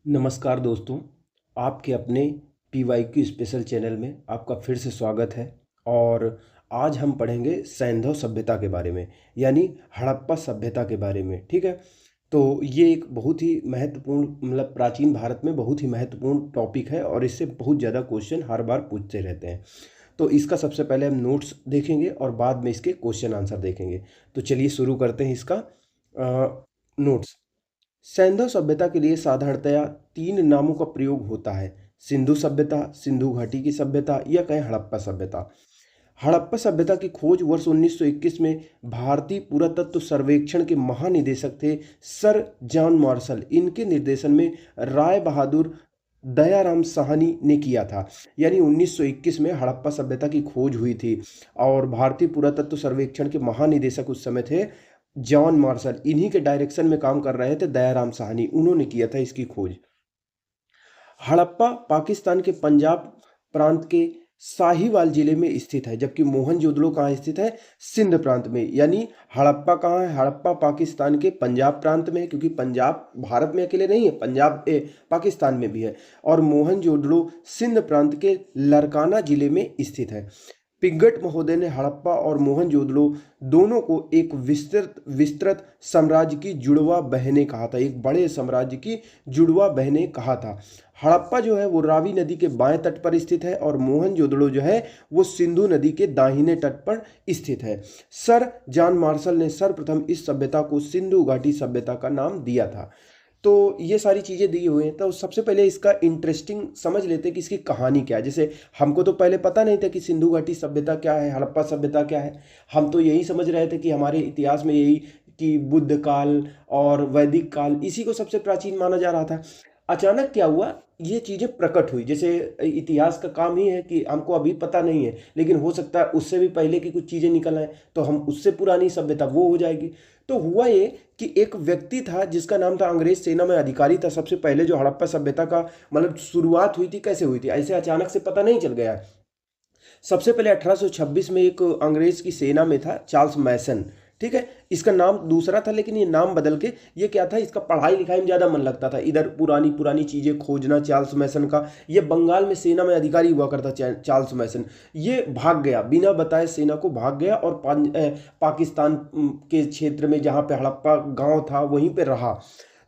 नमस्कार दोस्तों, आपके अपने PYQ स्पेशल चैनल में आपका फिर से स्वागत है। और आज हम पढ़ेंगे सैंधव सभ्यता के बारे में, यानी हड़प्पा सभ्यता के बारे में। ठीक है, तो ये एक बहुत ही महत्वपूर्ण मतलब प्राचीन भारत में बहुत ही महत्वपूर्ण टॉपिक है और इससे बहुत ज़्यादा क्वेश्चन हर बार पूछते रहते हैं। तो इसका सबसे पहले हम नोट्स देखेंगे और बाद में इसके क्वेश्चन आंसर देखेंगे। तो चलिए शुरू करते हैं इसका नोट्स। सैंधव सभ्यता के लिए साधारणतया तीन नामों का प्रयोग होता है: सिंधु सभ्यता, सिंधु घाटी की सभ्यता या कहें हड़प्पा सभ्यता। हड़प्पा सभ्यता की खोज वर्ष 1921 में भारतीय पुरातत्व सर्वेक्षण के महानिदेशक थे सर जॉन मार्शल, इनके निर्देशन में राय बहादुर दयाराम साहनी ने किया था। यानी 1921 में हड़प्पा सभ्यता की खोज हुई थी और भारतीय पुरातत्व सर्वेक्षण के महानिदेशक उस समय थे जॉन मार्शल। इन्हीं के डायरेक्शन में काम कर रहे थे दयाराम साहनी, उन्होंने किया था इसकी खोज। हड़प्पा पाकिस्तान के पंजाब प्रांत के साहिवाल जिले में स्थित है, जबकि मोहनजोदड़ो कहाँ स्थित है? सिंध प्रांत में। यानी हड़प्पा कहाँ है? हड़प्पा पाकिस्तान के पंजाब प्रांत में है, क्योंकि पंजाब भारत में अकेले नहीं है, पंजाब पाकिस्तान में भी है। और मोहनजोदड़ो सिंध प्रांत के लरकाना जिले में स्थित है। पिंगट महोदय ने हड़प्पा और मोहनजोदड़ो दोनों को एक विस्तृत विस्तृत साम्राज्य की जुड़वा बहनें कहा था, एक बड़े साम्राज्य की जुड़वा बहनें कहा था। हड़प्पा जो है वो रावी नदी के बाएं तट पर स्थित है और मोहनजोदड़ो जो है वो सिंधु नदी के दाहिने तट पर स्थित है। सर जॉन मार्शल ने सर्वप्रथम इस सभ्यता को सिंधु घाटी सभ्यता का नाम दिया था। तो ये सारी चीज़ें दी हुई हैं। तो सबसे पहले इसका इंटरेस्टिंग समझ लेते हैं कि इसकी कहानी क्या है। जैसे हमको तो पहले पता नहीं था कि सिंधु घाटी सभ्यता क्या है, हड़प्पा सभ्यता क्या है। हम तो यही समझ रहे थे कि हमारे इतिहास में यही कि बुद्ध काल और वैदिक काल इसी को सबसे प्राचीन माना जा रहा था। अचानक क्या हुआ, ये चीज़ें प्रकट हुई। जैसे इतिहास का काम ही है कि हमको अभी पता नहीं है, लेकिन हो सकता है उससे भी पहले की कुछ चीज़ें निकल आए तो हम उससे पुरानी सभ्यता वो हो जाएगी। तो हुआ ये कि एक व्यक्ति था जिसका नाम था, अंग्रेज सेना में अधिकारी था। सबसे पहले जो हड़प्पा सभ्यता का मतलब शुरुआत हुई थी, कैसे हुई थी, ऐसे अचानक से पता नहीं चल गया। सबसे पहले 1826 में एक अंग्रेज की सेना में था चार्ल्स मैसन। ठीक है, इसका नाम दूसरा था, लेकिन ये नाम बदल के ये क्या था, इसका पढ़ाई लिखाई में ज़्यादा मन लगता था, इधर पुरानी पुरानी चीज़ें खोजना। चार्ल्स मैसन का ये बंगाल में सेना में अधिकारी हुआ करता चार्ल्स मैसन। ये भाग गया, बिना बताए सेना को भाग गया और पाकिस्तान के क्षेत्र में जहाँ पे हड़प्पा गांव था वहीं पे रहा।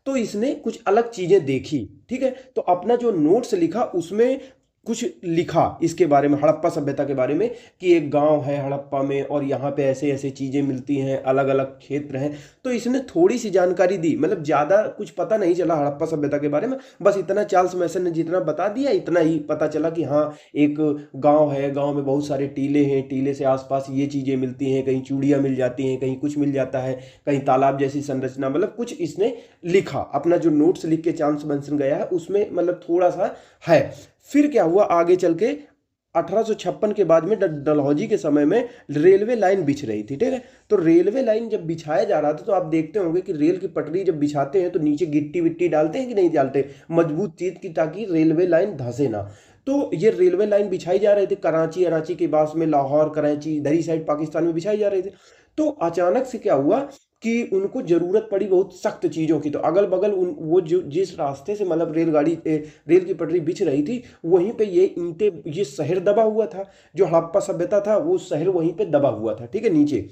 तो इसने कुछ अलग चीज़ें देखी। ठीक है, तो अपना जो नोट्स लिखा उसमें कुछ लिखा इसके बारे में, हड़प्पा सभ्यता के बारे में, कि एक गांव है हड़प्पा में और यहाँ पे ऐसे ऐसे चीज़ें मिलती हैं, अलग अलग क्षेत्र हैं। तो इसने थोड़ी सी जानकारी दी, मतलब ज़्यादा कुछ पता नहीं चला हड़प्पा सभ्यता के बारे में। बस इतना चार्ल्स मैसन ने जितना बता दिया, इतना ही पता चला कि हाँ एक गाँव है, गाँव में बहुत सारे टीले हैं, टीले से आसपास ये चीज़ें मिलती हैं, कहीं चूड़ियाँ मिल जाती हैं, कहीं कुछ मिल जाता है, कहीं तालाब जैसी संरचना, मतलब कुछ इसने लिखा। अपना जो नोट्स लिख के चार्ल्स मैसन गया है उसमें मतलब थोड़ा सा है। फिर क्या हुआ आगे चल के, 1856 के बाद में डलहौजी के समय में रेलवे लाइन बिछ रही थी। ठीक है, तो रेलवे लाइन जब बिछाया जा रहा था तो आप देखते होंगे कि रेल की पटरी जब बिछाते हैं तो नीचे गिट्टी विट्टी डालते हैं कि नहीं डालते, मजबूत चीज की, ताकि रेलवे लाइन धंसे ना। तो ये रेलवे लाइन बिछाई जा रही थी कराची अराची के पास में, लाहौर कराची इधर ही साइड पाकिस्तान में बिछाई जा रही थी। तो अचानक से क्या हुआ कि उनको जरूरत पड़ी बहुत सख्त चीजों की। तो अगल बगल वो जो जिस रास्ते से मतलब रेल की पटरी बिछ रही थी, वहीं पे ये ईंटें, ये शहर दबा हुआ था, जो हड़प्पा सभ्यता था वो शहर वहीं पे दबा हुआ था। ठीक है, नीचे।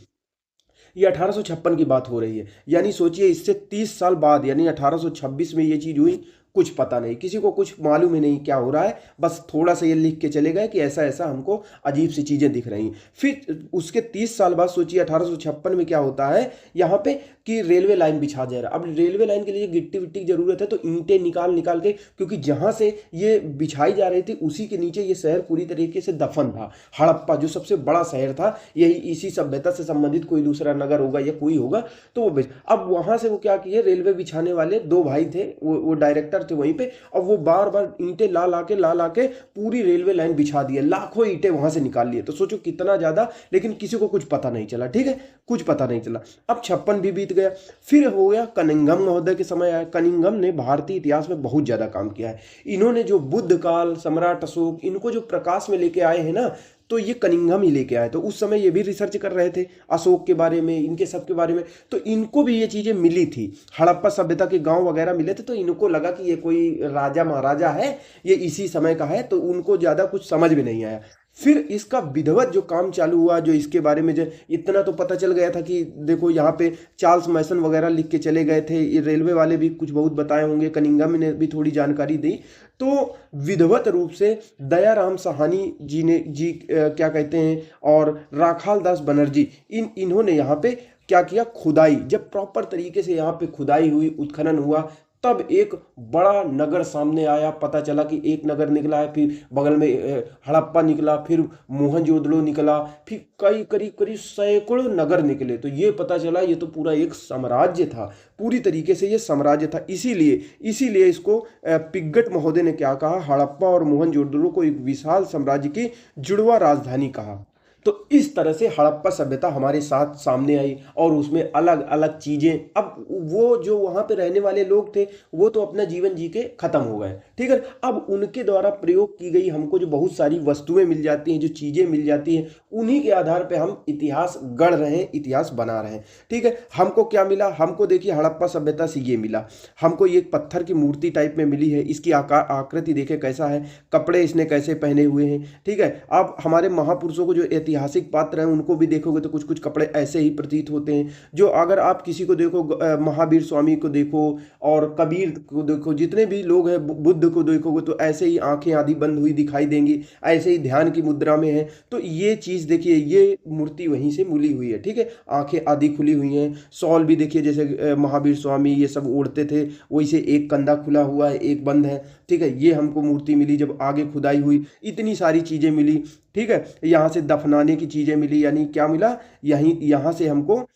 ये 1856 की बात हो रही है, यानी सोचिए इससे 30 साल बाद, यानी 1826 में ये चीज हुई। कुछ पता नहीं, किसी को कुछ मालूम ही नहीं क्या हो रहा है, बस थोड़ा सा ये लिख के चले गए कि ऐसा ऐसा हमको अजीब सी चीजें दिख रही हैं। फिर उसके 30 साल बाद सोचिए 1856 में क्या होता है यहाँ पे, कि रेलवे लाइन बिछा जा रहा है। अब रेलवे लाइन के लिए गिट्टी विट्टी की जरूरत है, तो ईंटें निकाल निकाल के, क्योंकि जहां से ये बिछाई जा रही थी उसी के नीचे ये शहर पूरी तरीके से दफन था। हड़प्पा जो सबसे बड़ा शहर था, यही इसी सभ्यता से संबंधित कोई दूसरा नगर होगा या कोई होगा, तो वो अब वहां से वो क्या किए, रेलवे बिछाने वाले दो भाई थे, वो डायरेक्टर थे वहीं पे, और वो बार बार ईंटें ला के पूरी रेलवे लाइन बिछा दिए, लाखों ईंटें वहां से निकाल लिए। तो सोचो कितना ज्यादा, लेकिन किसी को कुछ पता नहीं चला। ठीक है, कुछ पता नहीं चला। अब 56 भी बीत गया। फिर हो गया कनिंघम महोदय के समय आया। कनिंघम ने भारतीय इतिहास में बहुत ज्यादा काम किया है। इन्होंने जो बुद्ध काल, सम्राट अशोक, इनको जो प्रकाश में लेके आए हैं ना, तो ये कनिंघम ही लेके आए। तो उस समय ये भी रिसर्च कर रहे थे अशोक के बारे में, इनके सब के बारे में, तो इनको भी ये चीज़ें मिली थी। हड़प्पा सभ्यता के गांव वगैरह मिले थे, तो इनको लगा कि ये कोई राजा महाराजा है, ये इसी समय का है, तो उनको ज़्यादा कुछ समझ में नहीं आया। फिर इसका विधिवत जो काम चालू हुआ, जो इसके बारे में जो इतना तो पता चल गया था कि देखो यहाँ पे चार्ल्स मैसन वगैरह लिख के चले गए थे, ये रेलवे वाले भी कुछ बहुत बताए होंगे, कनिंघम ने भी थोड़ी जानकारी दी। तो विधिवत रूप से दयाराम साहनी जी ने क्या कहते हैं, और राखाल दास बनर्जी, इन्होंने यहाँ पे क्या किया, खुदाई। जब प्रॉपर तरीके से यहाँ पे खुदाई हुई, उत्खनन हुआ, तब एक बड़ा नगर सामने आया। पता चला कि एक नगर निकला है, फिर बगल में हड़प्पा निकला, फिर मोहनजोदड़ो निकला, फिर कई करीब करीब सैकड़ों नगर निकले। तो ये पता चला ये तो पूरा एक साम्राज्य था, पूरी तरीके से ये साम्राज्य था। इसीलिए इसको पिग्गट महोदय ने क्या कहा, हड़प्पा और मोहनजोदड़ो को एक विशाल साम्राज्य की जुड़वा राजधानी कहा। तो इस तरह से हड़प्पा सभ्यता हमारे साथ सामने आई, और उसमें अलग अलग चीज़ें, अब वो जो वहाँ पे रहने वाले लोग थे वो तो अपना जीवन जी के ख़त्म हो गए, ठीक है। अब उनके द्वारा प्रयोग की गई हमको जो बहुत सारी वस्तुएं मिल जाती हैं, जो चीज़ें मिल जाती हैं, उन्हीं के आधार पे हम इतिहास गढ़ रहे हैं, इतिहास बना रहे हैं, ठीक है। हमको क्या मिला, हमको देखिए हड़प्पा सभ्यता से ये मिला, हमको ये पत्थर की मूर्ति टाइप में मिली है, इसकी आकृति देखे कैसा है, कपड़े इसने कैसे पहने हुए हैं, ठीक है। अब हमारे महापुरुषों को जो ऐतिहासिक पात्र हैं उनको भी देखोगे तो कुछ कुछ कपड़े ऐसे ही प्रतीत होते हैं। जो अगर आप किसी को देखो, महावीर स्वामी को देखो और कबीर को देखो, जितने भी लोग हैं, बुद्ध को देखोगे तो ऐसे ही आंखें आधी बंद हुई दिखाई देंगी, ऐसे ही ध्यान की मुद्रा में है। तो ये चीज़ देखिए, ये मूर्ति वहीं से मिली हुई है, ठीक है। आंखें आधी खुली हुई हैं, शॉल भी देखिए जैसे महावीर स्वामी ये सब ओढ़ते थे, वही से एक कंधा खुला हुआ है, एक बंद है, ठीक है। ये हमको मूर्ति मिली। जब आगे खुदाई हुई इतनी सारी चीज़ें मिली, ठीक है। यहाँ से दफनाने की चीज़ें मिली, यानी क्या मिला, यहाँ से हमको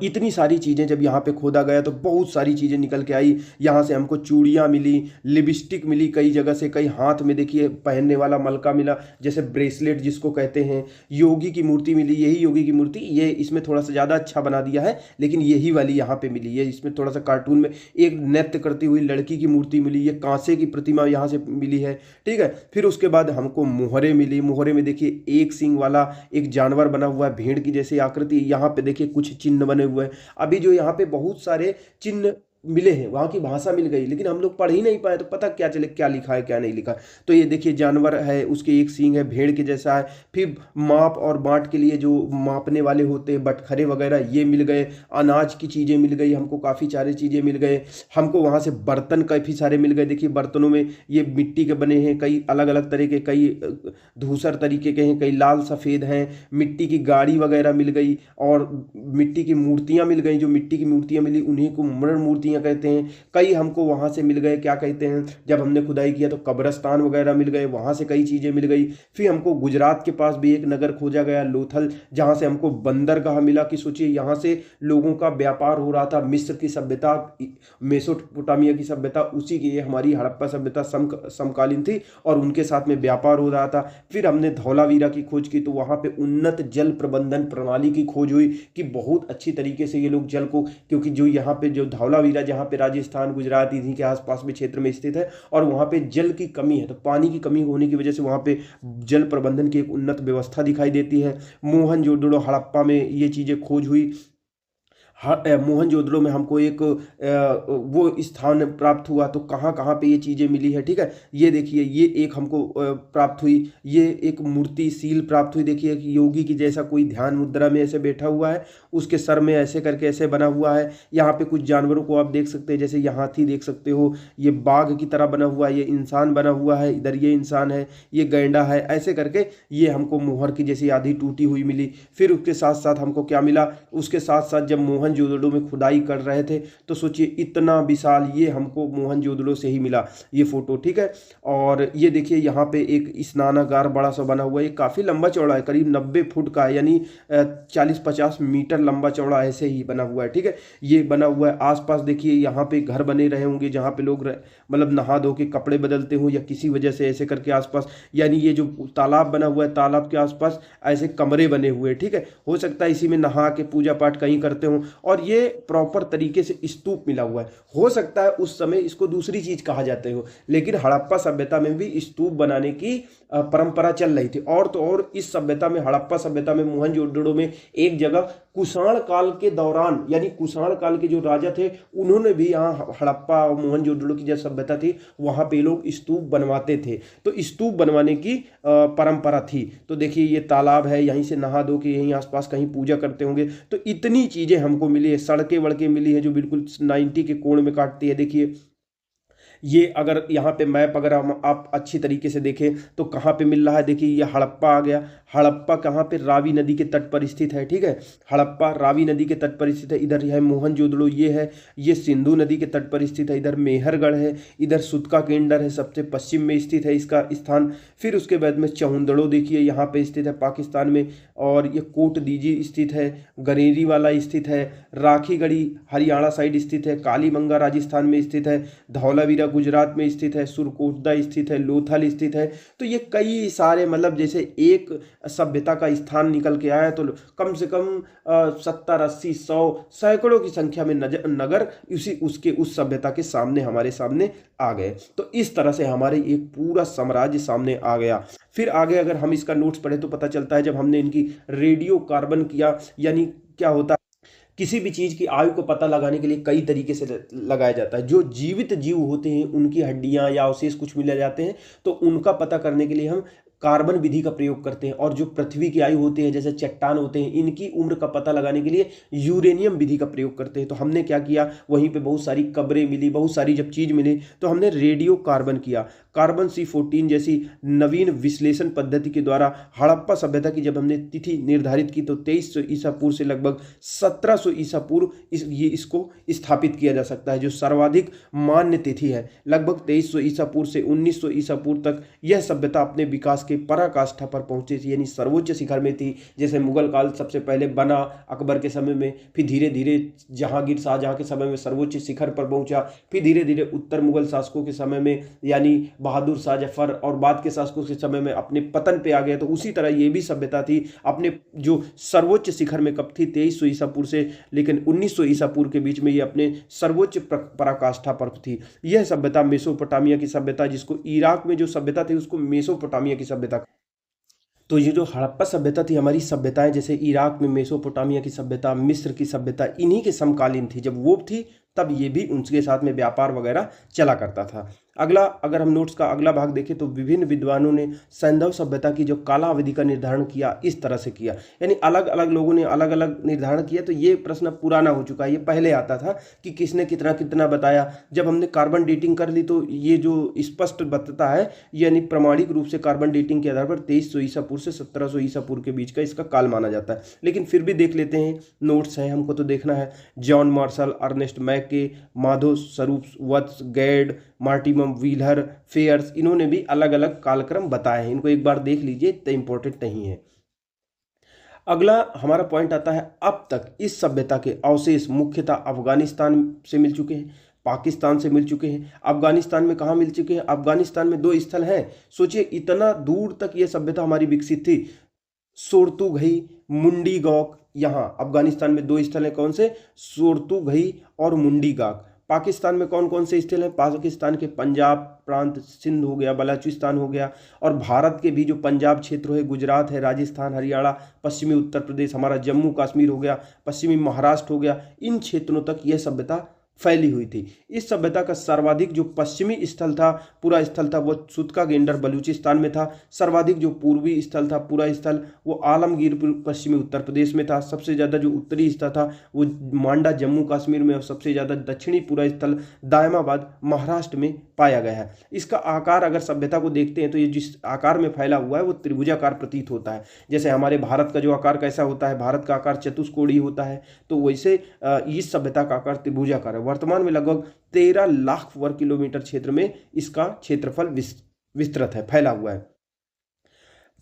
इतनी सारी चीज़ें, जब यहाँ पे खोदा गया तो बहुत सारी चीज़ें निकल के आई। यहाँ से हमको चूड़ियाँ मिली, लिपस्टिक मिली कई जगह से, कई हाथ में देखिए पहनने वाला मलका मिला, जैसे ब्रेसलेट जिसको कहते हैं। योगी की मूर्ति मिली, यही योगी की मूर्ति, ये इसमें थोड़ा सा ज़्यादा अच्छा बना दिया है, लेकिन यही वाली यहाँ पे मिली है। इसमें थोड़ा सा कार्टून में एक नृत्य करती हुई लड़की की मूर्ति मिली, ये कांसे की प्रतिमा यहाँ से मिली है, ठीक है। फिर उसके बाद हमको मोहरे मिली। मोहरे में देखिए एक सींग वाला एक जानवर बना हुआ है, भेड़ की जैसी आकृति। यहाँ पे देखिए कुछ चिन्ह बने हुए हैं। अभी जो यहाँ पे बहुत सारे चिन्ह मिले हैं, वहाँ की भाषा मिल गई, लेकिन हम लोग पढ़ ही नहीं पाए, तो पता क्या चले क्या लिखा है क्या नहीं लिखा। तो ये देखिए जानवर है, उसके एक सींग है, भेड़ के जैसा है। फिर माप और बांट के लिए जो मापने वाले होते हैं, बटखरे वगैरह, ये मिल गए। अनाज की चीज़ें मिल गई हमको, काफ़ी सारी चीज़ें मिल गए हमको। वहाँ से बर्तन काफ़ी सारे मिल गए। देखिए बर्तनों में ये मिट्टी के बने हैं, कई अलग अलग तरह के, कई धूसर तरीके के हैं, कई लाल सफ़ेद हैं। मिट्टी की गाड़ी वगैरह मिल गई, और मिट्टी की मूर्तियाँ मिल गई। जो मिट्टी की मूर्तियाँ मिली उन्हीं को मृण मूर्तियाँ कहते हैं। कई हमको वहां से मिल गए, क्या कहते हैं, जब हमने खुदाई किया तो कब्रिस्तान वगैरह मिल गए, वहां से कई चीजें मिल गई। फिर हमको गुजरात के पास भी एक नगर खोजा गया, लोथल, जहां से हमको बंदरगाह मिला। कि सोचिए यहाँ से लोगों का व्यापार हो रहा था। मिस्र की सभ्यता, मेसोपोटामिया की सभ्यता, उसी की हमारी हड़प्पा सभ्यता समकालीन थी, और उनके साथ में व्यापार हो रहा था। फिर हमने धौलावीरा की खोज की, तो वहां पे उन्नत जल प्रबंधन प्रणाली की खोज हुई कि बहुत अच्छी तरीके से ये लोग जल को, क्योंकि जो यहाँ पे जो धौलावीरा, जहाँ पे राजस्थान गुजरात इन्हीं के आसपास में क्षेत्र में स्थित है, और वहाँ पे जल की कमी है, तो पानी की कमी होने की वजह से वहाँ पे जल प्रबंधन की एक उन्नत व्यवस्था दिखाई देती है। मोहनजोदड़ो हड़प्पा में ये चीज़ें खोज हुई। मोहनजोदड़ो में हमको एक वो स्थान प्राप्त हुआ, तो कहाँ कहाँ पे ये चीज़ें मिली है, ठीक है। ये देखिए, ये एक हमको प्राप्त हुई, ये एक मूर्ति सील प्राप्त हुई। देखिए कि योगी की जैसा कोई ध्यान मुद्रा में ऐसे बैठा हुआ है, उसके सर में ऐसे करके ऐसे बना हुआ है। यहाँ पे कुछ जानवरों को आप देख सकते हैं, जैसे ये हाथी देख सकते हो, ये बाघ की तरह बना हुआ है, ये इंसान बना हुआ है, इधर ये इंसान है, ये गैंडा है, ऐसे करके ये हमको मोहर की जैसी आधी टूटी हुई मिली। फिर उसके साथ साथ हमको क्या मिला, उसके साथ साथ जब मोहनजोदड़ो में खुदाई कर रहे थे, तो सोचिए इतना विशाल, ये हमको मोहनजोदड़ो से ही मिला ये फोटो, ठीक है। और ये देखिए यहाँ पे एक स्नानागार बड़ा सा बना हुआ है, ये काफ़ी लंबा चौड़ा है, करीब 90 फुट का है, यानी 40-50 मीटर लंबा चौड़ा ऐसे ही बना हुआ है, ठीक है। ये बना हुआ है। आसपास देखिए यहाँ पे घर बने रहे होंगे, जहाँ पे लोग मतलब नहा धो के कपड़े बदलते हो, या किसी वजह से ऐसे करके आसपास, यानी ये जो तालाब बना हुआ है, तालाब के आसपास ऐसे कमरे बने हुए हैं, ठीक है। हो सकता है इसी में नहा के पूजा पाठ कहीं करते हो। और ये प्रॉपर तरीके से स्तूप मिला हुआ है। हो सकता है उस समय इसको दूसरी चीज कहा जाते हो, लेकिन हड़प्पा सभ्यता में भी स्तूप बनाने की परंपरा चल रही थी। और तो और इस सभ्यता में, हड़प्पा सभ्यता में, मोहनजोदड़ो में एक जगह कुषाण काल के दौरान, यानी कुषाण काल के जो राजा थे उन्होंने भी यहाँ हड़प्पा और मोहनजोदड़ो की जो सभ्यता थी वहां पे लोग स्तूप बनवाते थे। तो स्तूप बनवाने की परंपरा थी। तो देखिए ये तालाब है, यहीं से नहा धो के यहीं आसपास कहीं पूजा करते होंगे। तो इतनी चीजें हमको मिली है, सड़कें वड़कें मिली है जो बिल्कुल 90 के कोण में काटती है। देखिए ये अगर यहाँ पे मैप अगर हम आप अच्छी तरीके से देखें तो कहाँ पे मिल रहा है, देखिए ये हड़प्पा आ गया। हड़प्पा कहाँ पे, रावी नदी के तट पर स्थित है, ठीक है। हड़प्पा रावी नदी के तट पर स्थित है। इधर है मोहनजोदड़ो, ये है, ये सिंधु नदी के तट पर स्थित है। इधर मेहरगढ़ है, इधर सुतका केंडर है, सबसे पश्चिम में स्थित है इसका स्थान। फिर उसके बाद में चहुंदड़ो देखिए यहाँ पे स्थित है पाकिस्तान में, और ये कोट दीजी स्थित है, गरेरी वाला स्थित है, राखीगढ़ी हरियाणा साइड स्थित है, कालीमंगा राजस्थान में स्थित है, धौलावीरा गुजरात में स्थित है, सुरकोटदा स्थित है, लोथल स्थित है। तो ये कई सारे, मतलब जैसे एक सभ्यता का स्थान निकल के आया तो कम से कम 70 80 100 सैकड़ों की संख्या में नगर उस सभ्यता के सामने, हमारे सामने आ गए। तो इस तरह से हमारे एक पूरा साम्राज्य सामने आ गया। फिर आगे अगर हम इसका नोट्स पढ़े तो पता चलता है जब हमने इनकी रेडियो कार्बन किया, यानी क्या होता है, किसी भी चीज की आयु को पता लगाने के लिए कई तरीके से लगाया जाता है। जो जीवित जीव होते हैं उनकी हड्डियां या अवशेष कुछ मिले जाते हैं तो उनका पता करने के लिए हम कार्बन विधि का प्रयोग करते हैं। और जो पृथ्वी की आयु होती है, जैसे चट्टान होते हैं, इनकी उम्र का पता लगाने के लिए यूरेनियम विधि का प्रयोग करते हैं। तो हमने क्या किया, वहीं पे बहुत सारी कब्रें मिली, बहुत सारी जब चीज मिली तो हमने रेडियो कार्बन किया। कार्बन C14 जैसी नवीन विश्लेषण पद्धति के द्वारा हड़प्पा सभ्यता की जब हमने तिथि निर्धारित की तो 2300 ईसा पूर्व से लगभग 1700 ईसा पूर्व इसको स्थापित किया जा सकता है। जो सर्वाधिक मान्य तिथि है, लगभग 2300 ईसा पूर्व से 1900 ईसा पूर्व तक यह सभ्यता अपने विकास के पराकाष्ठा पर पहुंची थी, यानी सर्वोच्च शिखर में थी। जैसे मुगल काल सबसे पहले बना अकबर के समय में, फिर धीरे धीरे जहांगीर शाहजहां के समय में सर्वोच्च शिखर पर पहुंचा, फिर धीरे धीरे उत्तर मुगल शासकों के समय में यानी बहादुर शाह जफर और बाद के शासकों के समय में अपने पतन पे आ गया। तो उसी तरह ये भी सभ्यता थी अपने जो सर्वोच्च शिखर में कब थी, 2300 ईसा पूर्व से लेकिन 1900 ईसा पूर्व के बीच में ये अपने सर्वोच्च पराकाष्ठा पर थी। यह सभ्यता मेसोपोटामिया की सभ्यता, जिसको इराक में जो सभ्यता थी उसको मेसोपोटामिया की सभ्यता। तो ये जो हड़प्पा सभ्यता थी, हमारी सभ्यताएं जैसे इराक में मेसोपोटामिया की सभ्यता, मिस्र की सभ्यता, इन्हीं के समकालीन थी। जब वो थी तब ये भी उनके साथ में व्यापार वगैरह चला करता था। अगला अगर हम नोट्स का अगला भाग देखें तो विभिन्न विद्वानों ने सैंधव सभ्यता की जो कालावधि का निर्धारण किया इस तरह से किया, यानी अलग अलग लोगों ने अलग अलग निर्धारण किया। तो ये प्रश्न पुराना हो चुका है, ये पहले आता था कि किसने कितना कितना बताया। जब हमने कार्बन डेटिंग कर ली तो ये जो स्पष्ट बताता है, यानी प्रमाणिक रूप से कार्बन डेटिंग के आधार पर 2300 ईसा पूर्व से 1700 ईसा पूर्व के बीच का इसका काल माना जाता है। लेकिन फिर भी देख लेते हैं, नोट्स हैं हमको तो देखना है। जॉन मार्शल, अर्नेस्ट मैके, माधो स्वरूप वत्स, गैड, मार्टिमम व्हीलर, फेयर्स, इन्होंने भी अलग अलग कालक्रम बताए हैं। इनको एक बार देख लीजिए, इतना इंपॉर्टेंट नहीं है। अगला हमारा पॉइंट आता है, अब तक इस सभ्यता के अवशेष मुख्यतः अफगानिस्तान से मिल चुके हैं, पाकिस्तान से मिल चुके हैं। अफगानिस्तान में कहाँ मिल चुके हैं? अफगानिस्तान में 2 स्थल हैं। सोचिए इतना दूर तक यह सभ्यता हमारी विकसित थी। सोर्तुघई, मुंडीगौक, यहाँ अफगानिस्तान में 2 स्थल हैं। कौन से? सोर्तुघई और मुंडीगौक। पाकिस्तान में कौन कौन से स्थल हैं? पाकिस्तान के पंजाब प्रांत, सिंध हो गया, बलूचिस्तान हो गया, और भारत के भी जो पंजाब क्षेत्र है, गुजरात है, राजस्थान, हरियाणा, पश्चिमी उत्तर प्रदेश, हमारा जम्मू कश्मीर हो गया, पश्चिमी महाराष्ट्र हो गया, इन क्षेत्रों तक यह सभ्यता फैली हुई थी। इस सभ्यता का सर्वाधिक जो पश्चिमी स्थल था, पूरा स्थल था, वो सुतका गेंडर बलूचिस्तान में था। सर्वाधिक जो पूर्वी स्थल था, पूरा स्थल, वो आलमगीर पश्चिमी उत्तर प्रदेश में था। सबसे ज़्यादा जो उत्तरी स्थल था वो मांडा जम्मू कश्मीर में, और सबसे ज़्यादा दक्षिणी पूरा स्थल दायमाबाद महाराष्ट्र में पाया गया है। इसका आकार अगर सभ्यता को देखते हैं तो ये जिस आकार में फैला हुआ है वो त्रिभुजाकार प्रतीत होता है। जैसे हमारे भारत का जो आकार कैसा होता है, भारत का आकार चतुष्कोणीय होता है, तो वैसे इस सभ्यता का आकार त्रिभुजाकार है। वर्तमान में लगभग 13 लाख वर्ग किलोमीटर क्षेत्र में इसका क्षेत्रफल विस्तृत है, फैला हुआ है।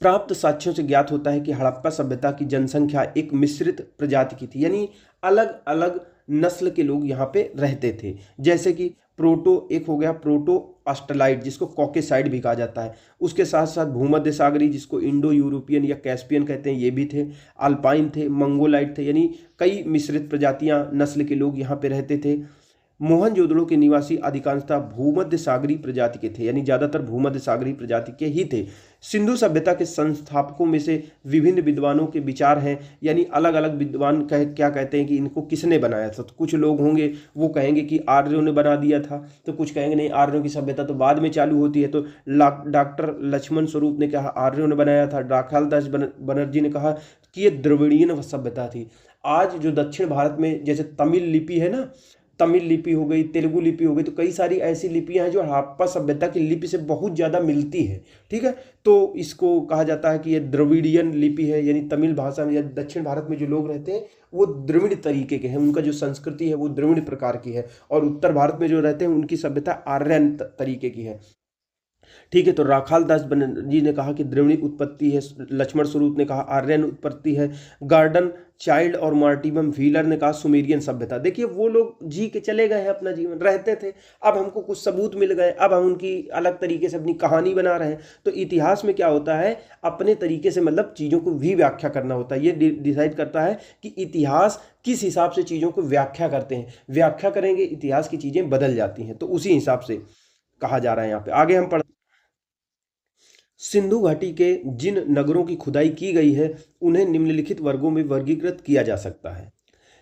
प्राप्त साक्ष्यों से ज्ञात होता है कि हड़प्पा सभ्यता की जनसंख्या एक मिश्रित प्रजाति की थी, यानी अलग अलग नस्ल के लोग यहाँ पे रहते थे, जैसे कि प्रोटो, एक हो गया प्रोटो ऑस्ट्रलाइट जिसको कॉकेसाइड भी कहा जाता है, उसके साथ साथ भूमध्य सागरी जिसको इंडो यूरोपियन या कैस्पियन कहते हैं ये भी थे, अल्पाइन थे, मंगोलाइट थे, यानी कई मिश्रित प्रजातियां नस्ल के लोग यहाँ पे रहते थे। मोहनजोदड़ो के निवासी अधिकांशतः भूमध्य सागरी प्रजाति के थे, यानी ज्यादातर भूमध्य सागरी प्रजाति के ही थे। सिंधु सभ्यता के संस्थापकों में से विभिन्न विद्वानों के विचार हैं, यानी अलग अलग विद्वान क्या कहते हैं कि इनको किसने बनाया था। तो कुछ लोग होंगे वो कहेंगे कि आर्यों ने बना दिया था, तो कुछ कहेंगे नहीं आर्यों की सभ्यता तो बाद में चालू होती है। तो डॉक्टर लक्ष्मण स्वरूप ने कहा आर्यों ने बनाया था, राखाल दास बनर्जी ने कहा कि ये द्रविड़ीय सभ्यता थी। आज जो दक्षिण भारत में जैसे तमिल लिपि है ना, तमिल लिपि हो गई, तेलुगु लिपि हो गई, तो कई सारी ऐसी लिपियां हैं जो हड़प्पा सभ्यता की लिपि से बहुत ज़्यादा मिलती है। ठीक है, तो इसको कहा जाता है कि ये द्रविडियन लिपि है, यानी तमिल भाषा में या दक्षिण भारत में जो लोग रहते हैं वो द्रविड़ तरीके के हैं, उनका जो संस्कृति है वो द्रविड़ प्रकार की है, और उत्तर भारत में जो रहते हैं उनकी सभ्यता आर्यन तरीके की है। ठीक है, तो राखाल दास बनर्जी ने कहा कि द्रविड़ उत्पत्ति है, लक्ष्मण स्वरूप ने कहा आर्यन उत्पत्ति है, गार्डन चाइल्ड और मार्टिमम व्हीलर ने कहा सुमेरियन सभ्यता। देखिए वो लोग जी के चले गए हैं, अपना जीवन रहते थे, अब हमको कुछ सबूत मिल गए, अब हम उनकी अलग तरीके से अपनी कहानी बना रहे हैं। तो इतिहास में क्या होता है, अपने तरीके से मतलब चीज़ों को भी व्याख्या करना होता है। ये डिसाइड करता है कि इतिहास किस हिसाब से चीज़ों को व्याख्या करते हैं, व्याख्या करेंगे इतिहास की चीज़ें बदल जाती हैं, तो उसी हिसाब से कहा जा रहा है। यहाँ पे आगे हम पढ़, सिंधु घाटी के जिन नगरों की खुदाई की गई है उन्हें निम्नलिखित वर्गों में वर्गीकृत किया जा सकता है।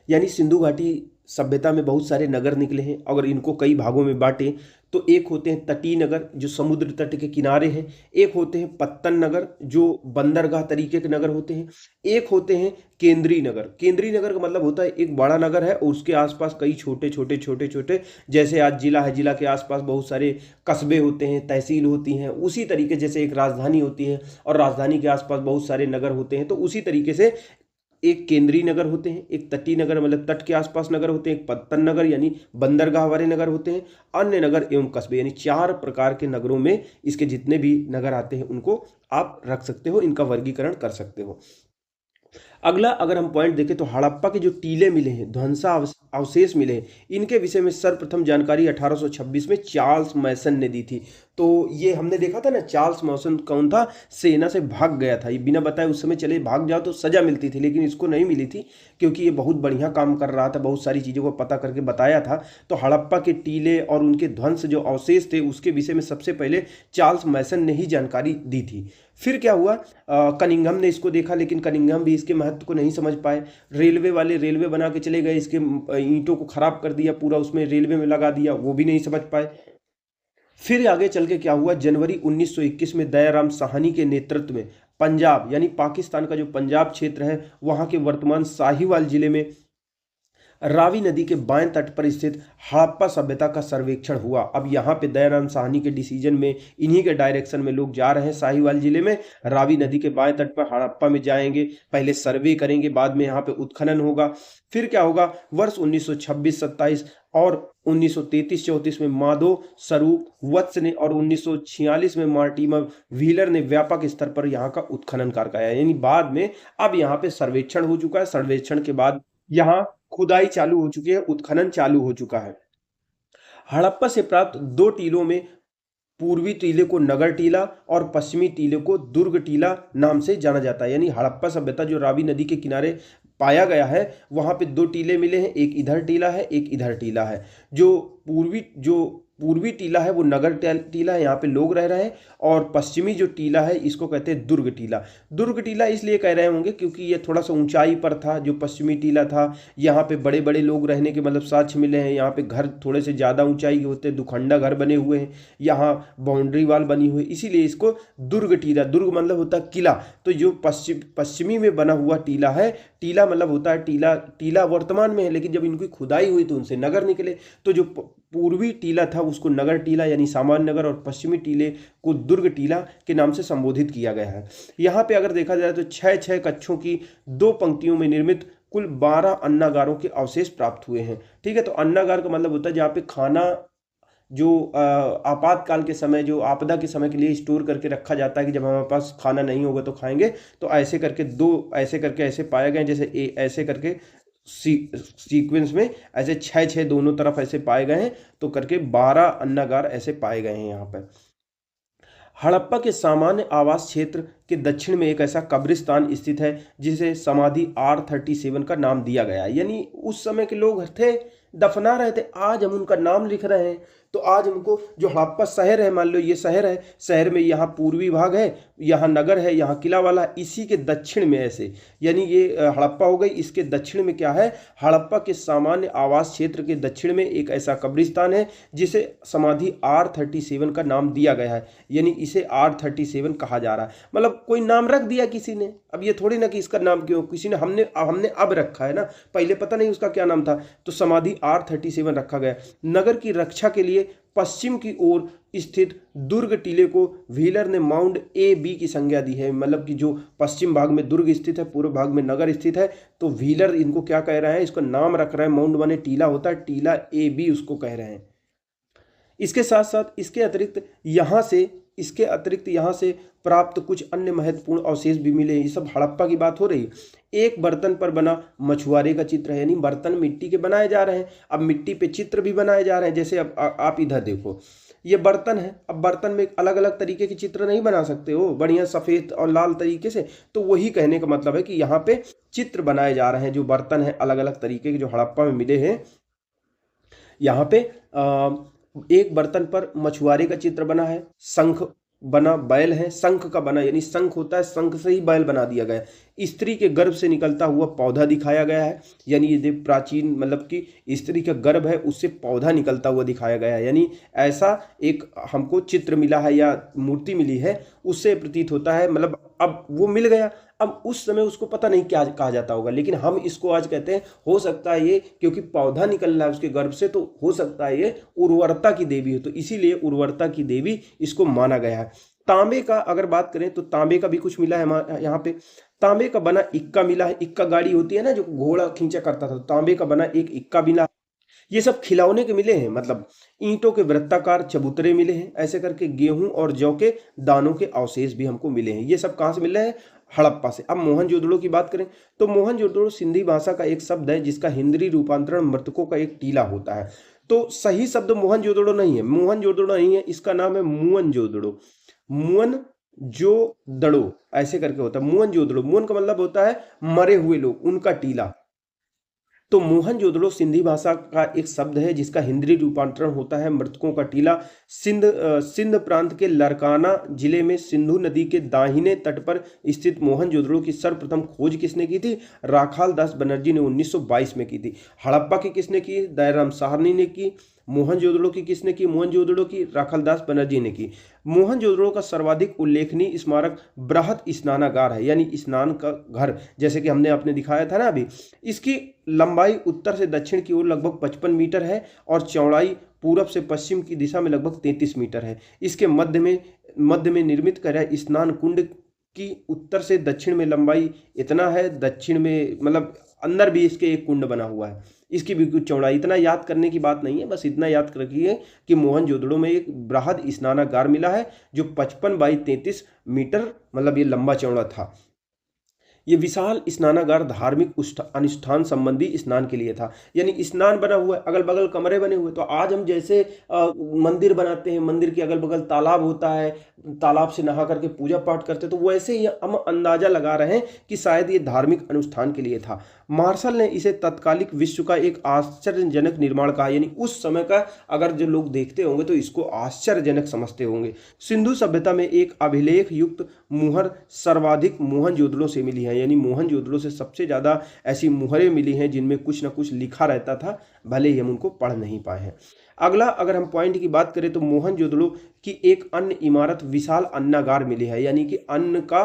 यानी सिंधु घाटी सभ्यता में बहुत सारे नगर निकले हैं, अगर इनको कई भागों में बांटें तो एक होते हैं तटीय नगर जो समुद्र तट के किनारे हैं, एक होते हैं पत्तन नगर जो बंदरगाह तरीके के नगर होते हैं, एक होते हैं केंद्रीय नगर। केंद्रीय नगर का मतलब होता है एक बड़ा नगर है और उसके आसपास कई छोटे छोटे छोटे छोटे, जैसे आज जिला है, जिला के आसपास बहुत सारे कस्बे होते हैं, तहसील होती हैं, उसी तरीके जैसे एक राजधानी होती है और राजधानी के आसपास बहुत सारे नगर होते हैं, तो उसी तरीके से एक केंद्रीय नगर होते हैं, एक तटीय नगर मतलब तट के आसपास नगर होते हैं, एक पत्तन नगर यानी बंदरगाह वाले नगर होते हैं, अन्य नगर एवं कस्बे, यानी 4 प्रकार के नगरों में इसके जितने भी नगर आते हैं उनको आप रख सकते हो, इनका वर्गीकरण कर सकते हो। अगला अगर हम पॉइंट देखें तो हड़प्पा के जो टीले मिले हैं, ध्वंसा अवशेष मिले हैं, इनके विषय में सर्वप्रथम जानकारी 1826 में चार्ल्स मैसन ने दी थी। तो ये हमने देखा था ना, चार्ल्स मैसन कौन था, सेना से भाग गया था, ये बिना बताए उस समय चले भाग जाओ तो सजा मिलती थी, लेकिन इसको नहीं मिली थी क्योंकि ये बहुत बढ़िया काम कर रहा था, बहुत सारी चीज़ों को पता करके बताया था। तो हड़प्पा के टीले और उनके ध्वंस जो अवशेष थे उसके विषय में सबसे पहले चार्ल्स मैसन ने ही जानकारी दी थी। फिर क्या हुआ, कनिंघम ने इसको देखा, लेकिन कनिंघम भी इसके महत्व को नहीं समझ पाए। रेलवे वाले रेलवे बना के चले गए, इसके ईंटों को खराब कर दिया, पूरा उसमें रेलवे में लगा दिया, वो भी नहीं समझ पाए। फिर आगे चल के क्या हुआ, जनवरी 1921 में दयाराम साहनी के नेतृत्व में पंजाब यानी पाकिस्तान का जो पंजाब क्षेत्र है वहाँ के वर्तमान साहिवाल जिले में रावी नदी के बाएं तट पर स्थित हड़प्पा सभ्यता का सर्वेक्षण हुआ। अब यहाँ पे दयाराम साहनी के डिसीजन में, इन्हीं के डायरेक्शन में लोग जा रहे हैं साहिवाल जिले में, रावी नदी के बाएं तट पर हड़प्पा में जाएंगे, पहले सर्वे करेंगे, बाद में यहाँ पे उत्खनन होगा। फिर क्या होगा, वर्ष 1926-27 और 1933-34 में माधो स्वरूप वत्स ने और 1946 में मार्टिमर व्हीलर ने व्यापक स्तर पर यहाँ का उत्खनन कार्य किया। यानी बाद में अब यहाँ पे सर्वेक्षण हो चुका है, सर्वेक्षण के बाद यहाँ खुदाई चालू हो चुकी है, उत्खनन चालू हो चुका है। हड़प्पा से प्राप्त 2 टीलों में पूर्वी टीले को नगर टीला और पश्चिमी टीले को दुर्ग टीला नाम से जाना जाता है। यानी हड़प्पा सभ्यता जो रावी नदी के किनारे पाया गया है वहाँ पे 2 टीले मिले हैं, एक इधर टीला है, एक इधर टीला है। जो पूर्वी टीला है वो नगर टीला है, यहाँ पे लोग रह रहे हैं, और पश्चिमी जो टीला है इसको कहते हैं दुर्ग टीला। दुर्ग टीला इसलिए कह रहे होंगे क्योंकि ये थोड़ा सा ऊंचाई पर था, जो पश्चिमी टीला था यहाँ पे बड़े बड़े लोग रहने के मतलब साक्ष्य मिले हैं, यहाँ पे घर थोड़े से ज़्यादा ऊंचाई के होते हैं, दुखंडा घर बने हुए हैं, यहाँ बाउंड्री वाल बनी हुई, इसीलिए इसको दुर्ग टीला, दुर्ग मतलब होता है किला, तो जो पश्चिमी में बना हुआ टीला है, टीला मतलब होता है टीला वर्तमान में है, लेकिन जब इनकी खुदाई हुई तो उनसे नगर निकले, तो जो पूर्वी टीला था उसको नगर टीला यानी सामान्य नगर और पश्चिमी टीले को दुर्ग टीला के नाम से संबोधित किया गया है। यहाँ पे अगर देखा जाए तो 6 कक्षों की 2 पंक्तियों में निर्मित कुल 12 अन्नागारों के अवशेष प्राप्त हुए हैं। ठीक है, तो अन्नागार का मतलब होता है जहाँ पे खाना जो आपातकाल के समय, जो आपदा के समय के लिए स्टोर करके रखा जाता है कि जब हमारे पास खाना नहीं होगा तो खाएंगे, तो ऐसे करके 2 ऐसे करके ऐसे पाए गए, जैसे ऐसे करके सीक्वेंस में ऐसे 6-6 दोनों तरफ ऐसे पाए गए हैं, तो करके 12 अन्नागार ऐसे पाए गए हैं यहाँ पर। हड़प्पा के सामान्य आवास क्षेत्र के दक्षिण में एक ऐसा कब्रिस्तान स्थित है जिसे समाधि R37 का नाम दिया गया है। यानी उस समय के लोग थे, दफना रहे थे, आज हम उनका नाम लिख रहे हैं। तो आज हमको जो हड़प्पा शहर है, मान लो ये शहर है, शहर में यहाँ पूर्वी भाग है, यहाँ नगर है, यहाँ किला वाला, इसी के दक्षिण में ऐसे, यानी ये हड़प्पा हो गई। इसके दक्षिण में क्या है, हड़प्पा के सामान्य आवास क्षेत्र के दक्षिण में एक ऐसा कब्रिस्तान है जिसे समाधि R37 का नाम दिया गया है। यानी इसे R37 कहा जा रहा है, मतलब कोई नाम रख दिया किसी ने। अब ये थोड़ी ना कि इसका नाम क्यों किसी ने, हमने अब रखा है ना, पहले पता नहीं उसका क्या नाम था, तो समाधि R37 रखा गया। नगर की रक्षा के लिए पश्चिम की ओर स्थित दुर्ग टीले को व्हीलर ने माउंट AB की संज्ञा दी है। मतलब कि जो पश्चिम भाग में दुर्ग स्थित है, पूर्व भाग में नगर स्थित है, तो व्हीलर इनको क्या कह रहा है, इसका नाम रख रहा है, माउंट माने टीला होता है, टीला AB उसको कह रहे हैं। इसके साथ साथ इसके अतिरिक्त यहाँ से प्राप्त कुछ अन्य महत्वपूर्ण अवशेष भी मिले हैं। ये सब हड़प्पा की बात हो रही है। एक बर्तन पर बना मछुआरे का चित्र है, यानी बर्तन मिट्टी के बनाए जा रहे हैं। अब मिट्टी पे चित्र भी बनाए जा रहे हैं। जैसे अब आप इधर देखो, ये बर्तन है। अब बर्तन में अलग अलग तरीके के चित्र नहीं बना सकते हो बढ़िया सफ़ेद और लाल तरीके से, तो वही कहने का मतलब है कि यहाँ पे चित्र बनाए जा रहे हैं। जो बर्तन है अलग अलग तरीके के जो हड़प्पा में मिले हैं, यहाँ पे एक बर्तन पर मछुआरे का चित्र बना है, शंख बना, बैल है, शंख का बना, यानी शंख होता है, शंख से ही बैल बना दिया गया है। स्त्री के गर्भ से निकलता हुआ पौधा दिखाया गया है, यानी ये प्राचीन मतलब कि स्त्री का गर्भ है उससे पौधा निकलता हुआ दिखाया गया है। यानी ऐसा एक हमको चित्र मिला है या मूर्ति मिली है, उससे प्रतीत होता है, मतलब अब वो मिल गया। अब उस समय उसको पता नहीं क्या कहा जाता होगा, लेकिन हम इसको आज कहते हैं, हो सकता है ये क्योंकि पौधा निकल रहा है उसके गर्भ से, तो हो सकता है ये उर्वरता की देवी हो, तो इसीलिए उर्वरता की देवी इसको माना गया है। तांबे का अगर बात करें तो तांबे का भी कुछ मिला है यहाँ पे। तांबे का बना इक्का मिला है। इक्का गाड़ी होती है ना जो घोड़ा खींचा करता था, तांबे का बना एक इक्का मिला। ये सब खिलौने के मिले हैं, मतलब ईंटों के वृत्ताकार चबूतरे मिले हैं। ऐसे करके गेहूं और जौ के दानों के अवशेष भी हमको मिले हैं। ये सब कहाँ से मिल रहे हैं, हड़प्पा से। अब मोहनजोदड़ो की बात करें तो मोहनजोदड़ो सिंधी भाषा का एक शब्द है जिसका हिंदी रूपांतरण मृतकों का एक टीला होता है। तो सही शब्द मोहनजोदड़ो नहीं है, मोहनजोदड़ो नहीं है, इसका नाम है मुअनजोदड़ो। मुअन जो दड़ो ऐसे करके होता है मुअनजोदड़ो। मुअन का मतलब होता है मरे हुए लोग, उनका टीला। तो मोहनजोदड़ो सिंधी भाषा का एक शब्द है जिसका हिंदी रूपांतरण होता है मृतकों का टीला। सिंध प्रांत के लरकाना जिले में सिंधु नदी के दाहिने तट पर स्थित मोहनजोदड़ो की सर्वप्रथम खोज किसने की थी, राखाल दास बनर्जी ने 1922 में की थी। हड़प्पा की किसने की, दयाराम साहनी ने की। मोहनजोदड़ो की किसने की, मोहनजोदड़ो की राखाल दास बनर्जी ने की। मोहनजोदड़ो का सर्वाधिक उल्लेखनीय स्मारक बृहत स्नानागार है, यानी स्नान का घर, जैसे कि हमने आपने दिखाया था ना अभी। इसकी लंबाई उत्तर से दक्षिण की ओर लगभग 55 मीटर है और चौड़ाई पूरब से पश्चिम की दिशा में लगभग 33 मीटर है। इसके मध्य में निर्मित कर स्नान कुंड की उत्तर से दक्षिण में लंबाई इतना है, दक्षिण में मतलब अंदर भी इसके एक कुंड बना हुआ है। इसकी भी कुछ चौड़ाई, इतना याद करने की बात नहीं है, बस इतना याद रखिए कि मोहनजोदड़ो में एक बृहद स्नानागार मिला है जो 55 बाई 33 मीटर मतलब ये लंबा चौड़ा था। ये विशाल स्नानागार धार्मिक अनुष्ठान संबंधी स्नान के लिए था, यानी स्नान बना हुआ है, अगल बगल कमरे बने हुए। तो आज हम जैसे मंदिर बनाते हैं, मंदिर के अगल बगल तालाब होता है, तालाब से नहा करके पूजा पाठ करते हैं, तो वैसे ही हम अंदाजा लगा रहे हैं कि शायद ये धार्मिक अनुष्ठान के लिए था। मार्शल ने इसे तत्कालिक विश्व का एक आश्चर्यजनक निर्माण कहा, यानी उस समय का अगर जो लोग देखते होंगे तो इसको आश्चर्यजनक समझते होंगे। सिंधु सभ्यता में एक अभिलेख युक्त मुहर सर्वाधिक मोहनजोदड़ो से मिली है, यानी मोहनजोदड़ो से सबसे ज़्यादा ऐसी मुहरें मिली हैं जिनमें कुछ ना कुछ लिखा रहता था, भले ही हम उनको पढ़ नहीं पाए हैं। अगला अगर हम पॉइंट की बात करें तो मोहनजोदड़ो की एक अन्य इमारत विशाल अन्नागार मिली है, यानी कि अन्न का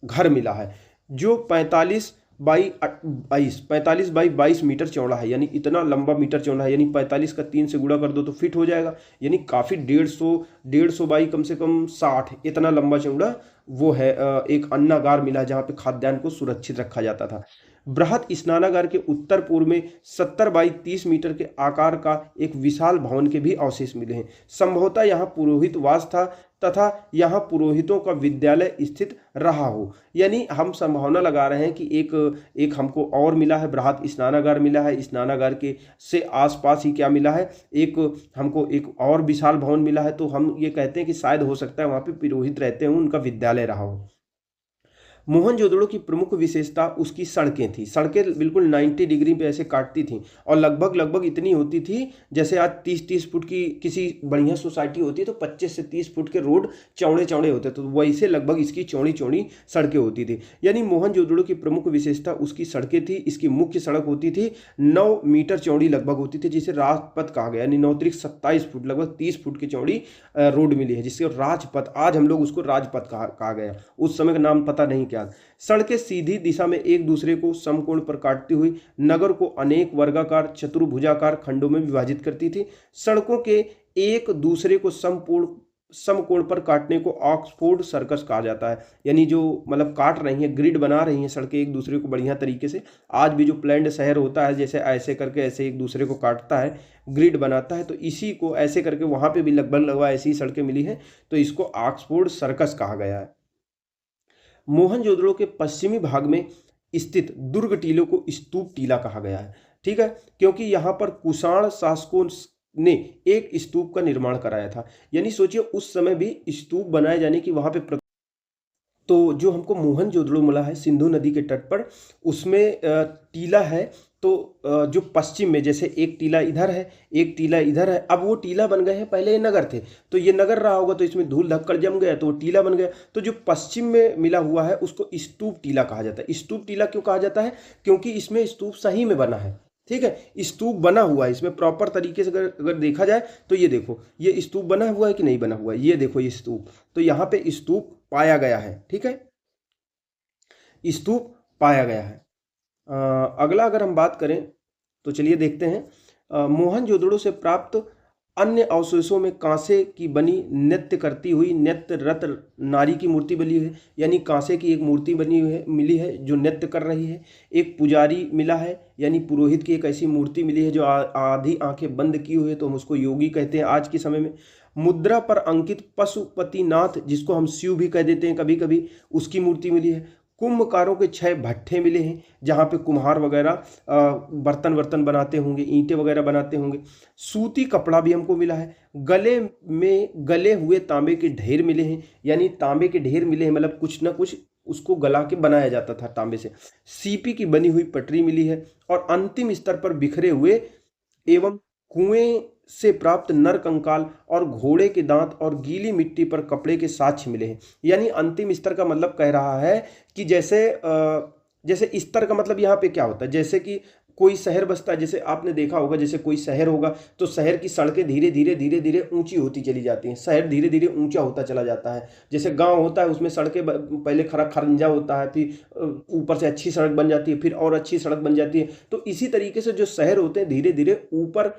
घर मिला है जो 45 बाई 22 मीटर चौड़ा है, यानी इतना लंबा मीटर चौड़ा है, यानी 45 का 3 से गुणा कर दो तो फिट हो जाएगा, यानी काफ़ी 150 बाई कम से कम 60 इतना लंबा चौड़ा वो है। एक अन्नागार मिला जहाँ पे खाद्यान्न को सुरक्षित रखा जाता था। बृहत स्नानागार के उत्तर पूर्व में 70 बाई 30 मीटर के आकार का एक विशाल भवन के भी अवशेष मिले हैं। संभवतः यहाँ पुरोहित वास था तथा यहाँ पुरोहितों का विद्यालय स्थित रहा हो। यानी हम संभावना लगा रहे हैं कि एक हमको और मिला है, बृहत स्नानागार मिला है, स्नानागार के से आसपास ही क्या मिला है, एक हमको एक और विशाल भवन मिला है। तो हम ये कहते हैं कि शायद हो सकता है वहाँ पे पुरोहित रहते हों, उनका विद्यालय रहा हो। मोहनजोदड़ो की प्रमुख विशेषता उसकी सड़कें थी। सड़कें बिल्कुल 90 डिग्री पे ऐसे काटती थी और लगभग इतनी होती थी जैसे आज 30-30 फुट की किसी बढ़िया सोसाइटी होती है तो 25 से 30 फुट के रोड चौड़े होते, तो वैसे लगभग इसकी चौड़ी सड़कें होती थी। यानी मोहनजोदड़ो की प्रमुख विशेषता उसकी सड़कें थी। इसकी मुख्य सड़क होती थी 9 मीटर चौड़ी लगभग होती थी, जिसे राजपथ कहा गया। यानी 9×27 फुट लगभग 30 फुट की चौड़ी रोड मिली है, जिससे राजपथ, आज हम लोग उसको राजपथ कहा गया। उस समय का नाम पता नहीं क्या। सड़कें सीधी दिशा में एक दूसरे को समकोण पर काटती हुई नगर को अनेक वर्गाकार चतुर्भुजाकार खंडों में विभाजित करती थी। सड़कों के एक दूसरे को समकोण पर काटने को ऑक्सफोर्ड सर्कस कहा जाता है। यानी जो मतलब काट रही हैं, ग्रिड बना रही हैं सड़कें एक दूसरे को बढ़िया तरीके से। आज भी जो प्लैन्ड शहर होता है, जैसे ऐसे करके ऐसे एक दूसरे को काटता है, ग्रिड बनाता है, तो इसी को ऐसे करके वहाँ पे भी लगभग ऐसी सड़कें मिली हैं, तो इसको ऑक्सफोर्ड सर्कस कहा गया है। मोहनजोदड़ो के पश्चिमी भाग में स्थित दुर्ग टीले को स्तूप टीला कहा गया है। ठीक है, क्योंकि यहाँ पर कुषाण शासकों ने एक स्तूप का निर्माण कराया था। यानी सोचिए उस समय भी स्तूप बनाए जाने की वहां पे तो जो हमको मोहनजोदड़ो मिला है सिंधु नदी के तट पर, उसमें टीला है। तो जो पश्चिम में जैसे एक टीला इधर है, एक टीला इधर है, अब वो टीला बन गए हैं, पहले ये नगर थे तो ये नगर रहा होगा, तो इसमें धूल धक्कड़ जम गया तो वो टीला बन गया। तो जो पश्चिम में मिला हुआ है उसको स्तूप टीला कहा जाता है। स्तूप टीला क्यों कहा जाता है? क्योंकि इसमें स्तूप सही में बना है। ठीक है, स्तूप बना हुआ है इसमें प्रॉपर तरीके से। अगर देखा जाए तो ये देखो, ये स्तूप बना हुआ है कि नहीं बना हुआ है, ये देखो ये स्तूप, तो यहाँ पे स्तूप पाया गया है। ठीक है, स्तूप पाया गया है। अगला अगर हम बात करें तो चलिए देखते हैं। मोहनजोदड़ो से प्राप्त अन्य अवशेषों में कांसे की बनी नृत्य करती हुई नृत्य रत नारी की मूर्ति बनी है। यानी कांसे की एक मूर्ति बनी हुई है, मिली है, जो नृत्य कर रही है। एक पुजारी मिला है, यानी पुरोहित की एक ऐसी मूर्ति मिली है जो आधी आंखें बंद की हुई है, तो हम उसको योगी कहते हैं आज के समय में। मुद्रा पर अंकित पशुपतिनाथ, जिसको हम शिव भी कह देते हैं कभी कभी, उसकी मूर्ति मिली है। कुंभकारों के 6 भट्ठे मिले हैं, जहाँ पे कुम्हार वगैरह बर्तन बनाते होंगे, ईंटें वगैरह बनाते होंगे। सूती कपड़ा भी हमको मिला है। गले में गले हुए तांबे के ढेर मिले हैं, यानी तांबे के ढेर मिले हैं, मतलब कुछ ना कुछ उसको गला के बनाया जाता था तांबे से। सीपी की बनी हुई पटरी मिली है और अंतिम स्तर पर बिखरे हुए एवं कुएं से प्राप्त नर कंकाल और घोड़े के दांत और गीली मिट्टी पर कपड़े के साक्ष्य मिले हैं। यानी अंतिम स्तर का मतलब कह रहा है कि जैसे स्तर का मतलब यहाँ पे क्या होता है, जैसे कि कोई शहर बसता है, जैसे आपने देखा होगा, जैसे कोई शहर होगा तो शहर की सड़कें धीरे धीरे ऊंची होती चली जाती हैं, शहर धीरे धीरे ऊंचा होता चला जाता है। जैसे गांव होता है उसमें सड़कें पहले खरंजा होता है, फिर ऊपर से अच्छी सड़क बन जाती है, फिर और अच्छी सड़क बन जाती है। तो इसी तरीके से जो शहर होते हैं धीरे धीरे ऊपर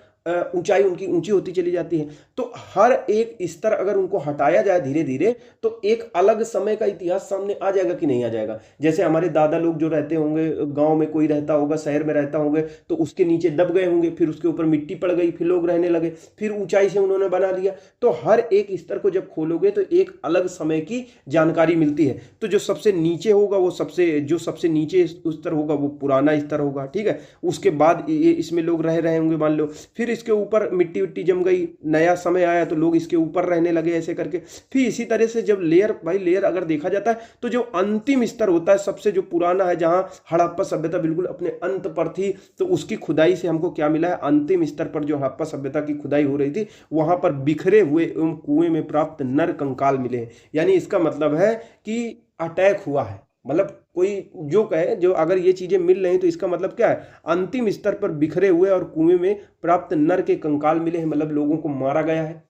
ऊंचाई उनकी ऊंची होती चली जाती है। तो हर एक स्तर अगर उनको हटाया जाए धीरे धीरे तो एक अलग समय का इतिहास सामने आ जाएगा कि नहीं आ जाएगा। जैसे हमारे दादा लोग जो रहते होंगे, गांव में कोई रहता होगा, शहर में रहता होंगे, तो उसके नीचे दब गए होंगे, फिर उसके ऊपर मिट्टी पड़ गई, फिर लोग रहने लगे, फिर ऊंचाई से उन्होंने बना लिया। तो हर एक स्तर को जब खोलोगे तो एक अलग समय की जानकारी मिलती है। तो जो सबसे नीचे होगा वो सबसे नीचे स्तर होगा वो पुराना स्तर होगा। ठीक है, उसके बाद इसमें लोग रह रहे होंगे मान लो, फिर इसके ऊपर मिट्टी विट्टी जम गई, नया समय आया तो लोग इसके ऊपर रहने लगे, ऐसे करके। फिर इसी तरह से जब लेयर बाय लेयर अगर देखा जाता है तो जो अंतिम स्तर होता है सबसे जो पुराना है, जहां हड़प्पा सभ्यता बिल्कुल अपने अंत पर थी, तो उसकी खुदाई से हमको क्या मिला है, अंतिम स्तर पर जो हड़प्पा सभ्यता की खुदाई हो रही थी वहां पर बिखरे हुए एवं कुएं में प्राप्त नर कंकाल मिले हैं। यानी इसका मतलब है कि अटैक हुआ है, मतलब कोई जो कहे, जो अगर ये चीजें मिल रही तो इसका मतलब क्या है, अंतिम स्तर पर बिखरे हुए और कुएं में प्राप्त नर के कंकाल मिले हैं, मतलब लोगों को मारा गया है।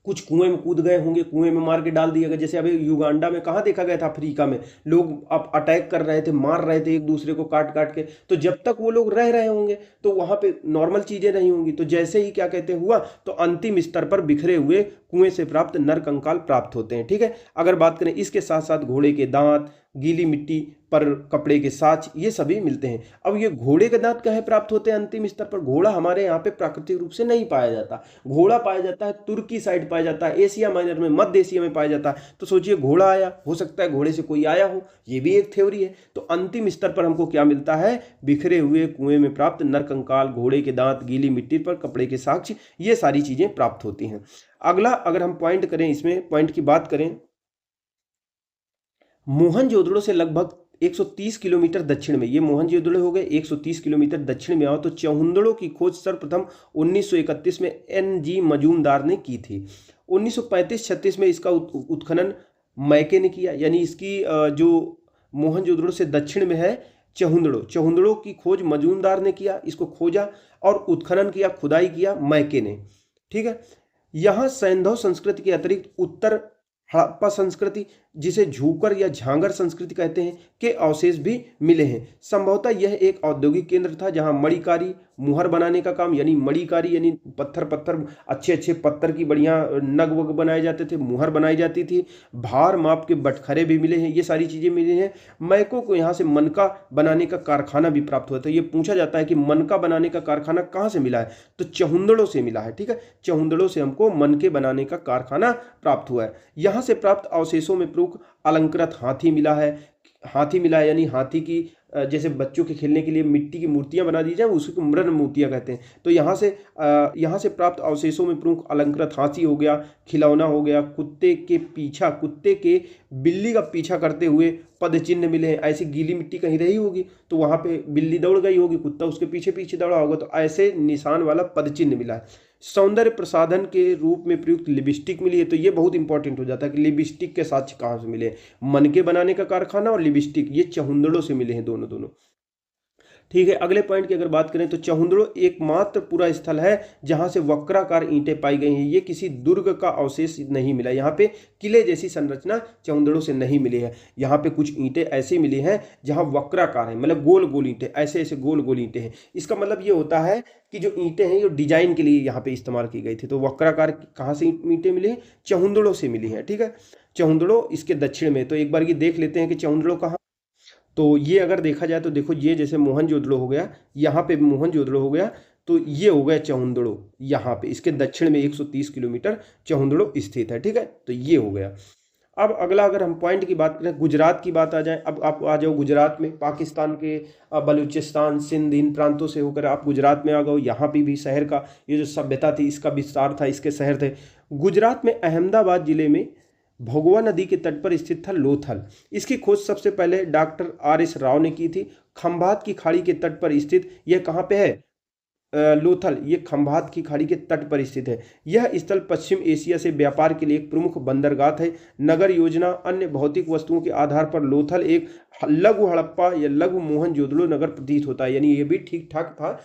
कुछ कुएं में कूद गए होंगे, कुएं में मार के डाल दिया गया। जैसे अभी युगांडा में कहाँ देखा गया था, अफ्रीका में लोग अब अटैक कर रहे थे, मार रहे थे एक दूसरे को काट काट के। तो जब तक वो लोग रह रहे होंगे तो वहां पे नॉर्मल चीजें नहीं होंगी। तो जैसे ही क्या कहते हुआ, तो अंतिम स्तर पर बिखरे हुए कुएं से प्राप्त नर कंकाल प्राप्त होते हैं। ठीक है, अगर बात करें इसके साथ साथ घोड़े के दांत, गीली मिट्टी पर कपड़े के साँच, ये सभी मिलते हैं। अब ये घोड़े के दांत कहाँ प्राप्त होते हैं अंतिम स्तर पर? घोड़ा हमारे यहाँ पे प्राकृतिक रूप से नहीं पाया जाता। घोड़ा पाया जाता है तुर्की साइड पाया जाता है, एशिया माइनर में, मध्य एशिया में पाया जाता है। तो सोचिए घोड़ा आया, हो सकता है घोड़े से कोई आया हो, ये भी एक थ्योरी है। तो अंतिम स्तर पर हमको क्या मिलता है? बिखरे हुए कुएं में प्राप्त नरकंकाल, घोड़े के दांत, गीली मिट्टी पर कपड़े के साक्ष्य, ये सारी चीजें प्राप्त होती हैं। अगला अगर हम पॉइंट करें, इसमें पॉइंट की बात करें, मोहनजोदड़ो से लगभग 130 किलोमीटर दक्षिण में, ये मोहनजोदड़ो हो गए 130 किलोमीटर दक्षिण में आओ तो चहुंदड़ो की खोज सर्वप्रथम 1931 में NG मजूमदार ने की थी। 1935-36 में इसका उत्खनन मैके ने किया, यानी इसकी जो मोहनजोदड़ो से दक्षिण में है चहुंदड़ो की खोज मजूमदार ने किया, इसको खोजा और उत्खनन किया, खुदाई किया मैके ने। ठीक है, यहाँ सैंधव संस्कृति के अतिरिक्त उत्तर हड़प्पा संस्कृति, जिसे झूकर या झांगर संस्कृति कहते हैं, के अवशेष भी मिले हैं। संभवतः यह एक औद्योगिक केंद्र था जहां मणिकारी, मुहर बनाने का काम, यानी मणिकारी यानी पत्थर अच्छे अच्छे पत्थर की बढ़िया नग वग बनाए जाते थे, मुहर बनाई जाती थी, भार माप के बटखरे भी मिले हैं, ये सारी चीजें मिली हैं। मैको को यहाँ से मनका बनाने का कारखाना भी प्राप्त हुआ था। ये पूछा जाता है कि मनका बनाने का कारखाना कहाँ से मिला है, तो चहुंदड़ो से मिला है। ठीक है, चहुंदड़ो से हमको मनके बनाने का कारखाना प्राप्त हुआ है। यहाँ से प्राप्त अवशेषों में प्रमुख अलंकृत हाथी मिला है, यानी हाथी की जैसे बच्चों के खेलने के लिए मिट्टी की मूर्तियां बना दी जाए, उसको मृण मूर्तियां कहते हैं। तो यहाँ से प्राप्त अवशेषों में प्रमुख अलंकृत हाथी हो गया, खिलौना हो गया, कुत्ते के बिल्ली का पीछा करते हुए पद चिन्ह मिले हैं। ऐसी गीली मिट्टी कहीं रही होगी तो वहां पे बिल्ली दौड़ गई होगी, कुत्ता उसके पीछे पीछे दौड़ा होगा, तो ऐसे निशान वाला पद चिन्ह मिला है। सौंदर्य प्रसाधन के रूप में प्रयुक्त लिपस्टिक मिली है, तो ये बहुत इंपॉर्टेंट हो जाता है कि लिपस्टिक के साक्ष्य कहाँ से मिले। मनके बनाने का कारखाना और लिपस्टिक, ये चहुंदड़ो से मिले हैं दोनों। ठीक है, अगले पॉइंट की अगर बात करें तो चहुंदड़ो एकमात्र पूरा स्थल है जहां से वक्राकार ईंटें पाई गई हैं। ये किसी दुर्ग का अवशेष नहीं मिला, यहाँ पे किले जैसी संरचना चहुंदड़ो से नहीं मिली है। यहाँ पे कुछ ईंटें ऐसी मिली हैं जहां वक्राकार है, मतलब गोल गोल ईंटें, ऐसे गोल गोल ईंटें हैं। इसका मतलब ये होता है कि जो ईंटें हैं ये डिजाइन के लिए यहाँ पे इस्तेमाल की गई थी। तो वक्राकार कहाँ से ईंटें मिली हैं? चहुंदड़ो से मिली हैं। ठीक है, चहुंदड़ो इसके दक्षिण में। तो एक बार ये देख लेते हैं कि चहुंदड़ो कहाँ। तो ये अगर देखा जाए तो देखो, ये जैसे मोहनजोदड़ो हो गया, यहाँ पे मोहनजोदड़ो हो गया, तो ये हो गया चहुंदड़ो, यहाँ पे इसके दक्षिण में 130 किलोमीटर चहुंदड़ो स्थित है। ठीक है, तो ये हो गया। अब अगला अगर हम पॉइंट की बात करें, गुजरात की बात आ जाए। अब आप आ जाओ गुजरात में, पाकिस्तान के बलूचिस्तान, सिंध, इन प्रांतों से होकर आप गुजरात में आ गए। यहाँ पे भी शहर का ये जो सभ्यता थी, इसका विस्तार था, इसके शहर थे। गुजरात में अहमदाबाद जिले में भोगवा नदी के तट पर स्थित था लोथल। इसकी खोज सबसे पहले डॉक्टर RS राव ने की थी। खंभात की खाड़ी के तट पर स्थित, यह कहाँ पे है? लोथल, ये खंभात की खाड़ी के तट पर स्थित है। यह स्थल पश्चिम एशिया से व्यापार के लिए एक प्रमुख बंदरगाह है। नगर योजना, अन्य भौतिक वस्तुओं के आधार पर लोथल एक लघु हड़प्पा या लघु मोहनजोदड़ो नगर प्रतीत होता है। यानी ये भी ठीक ठाक था,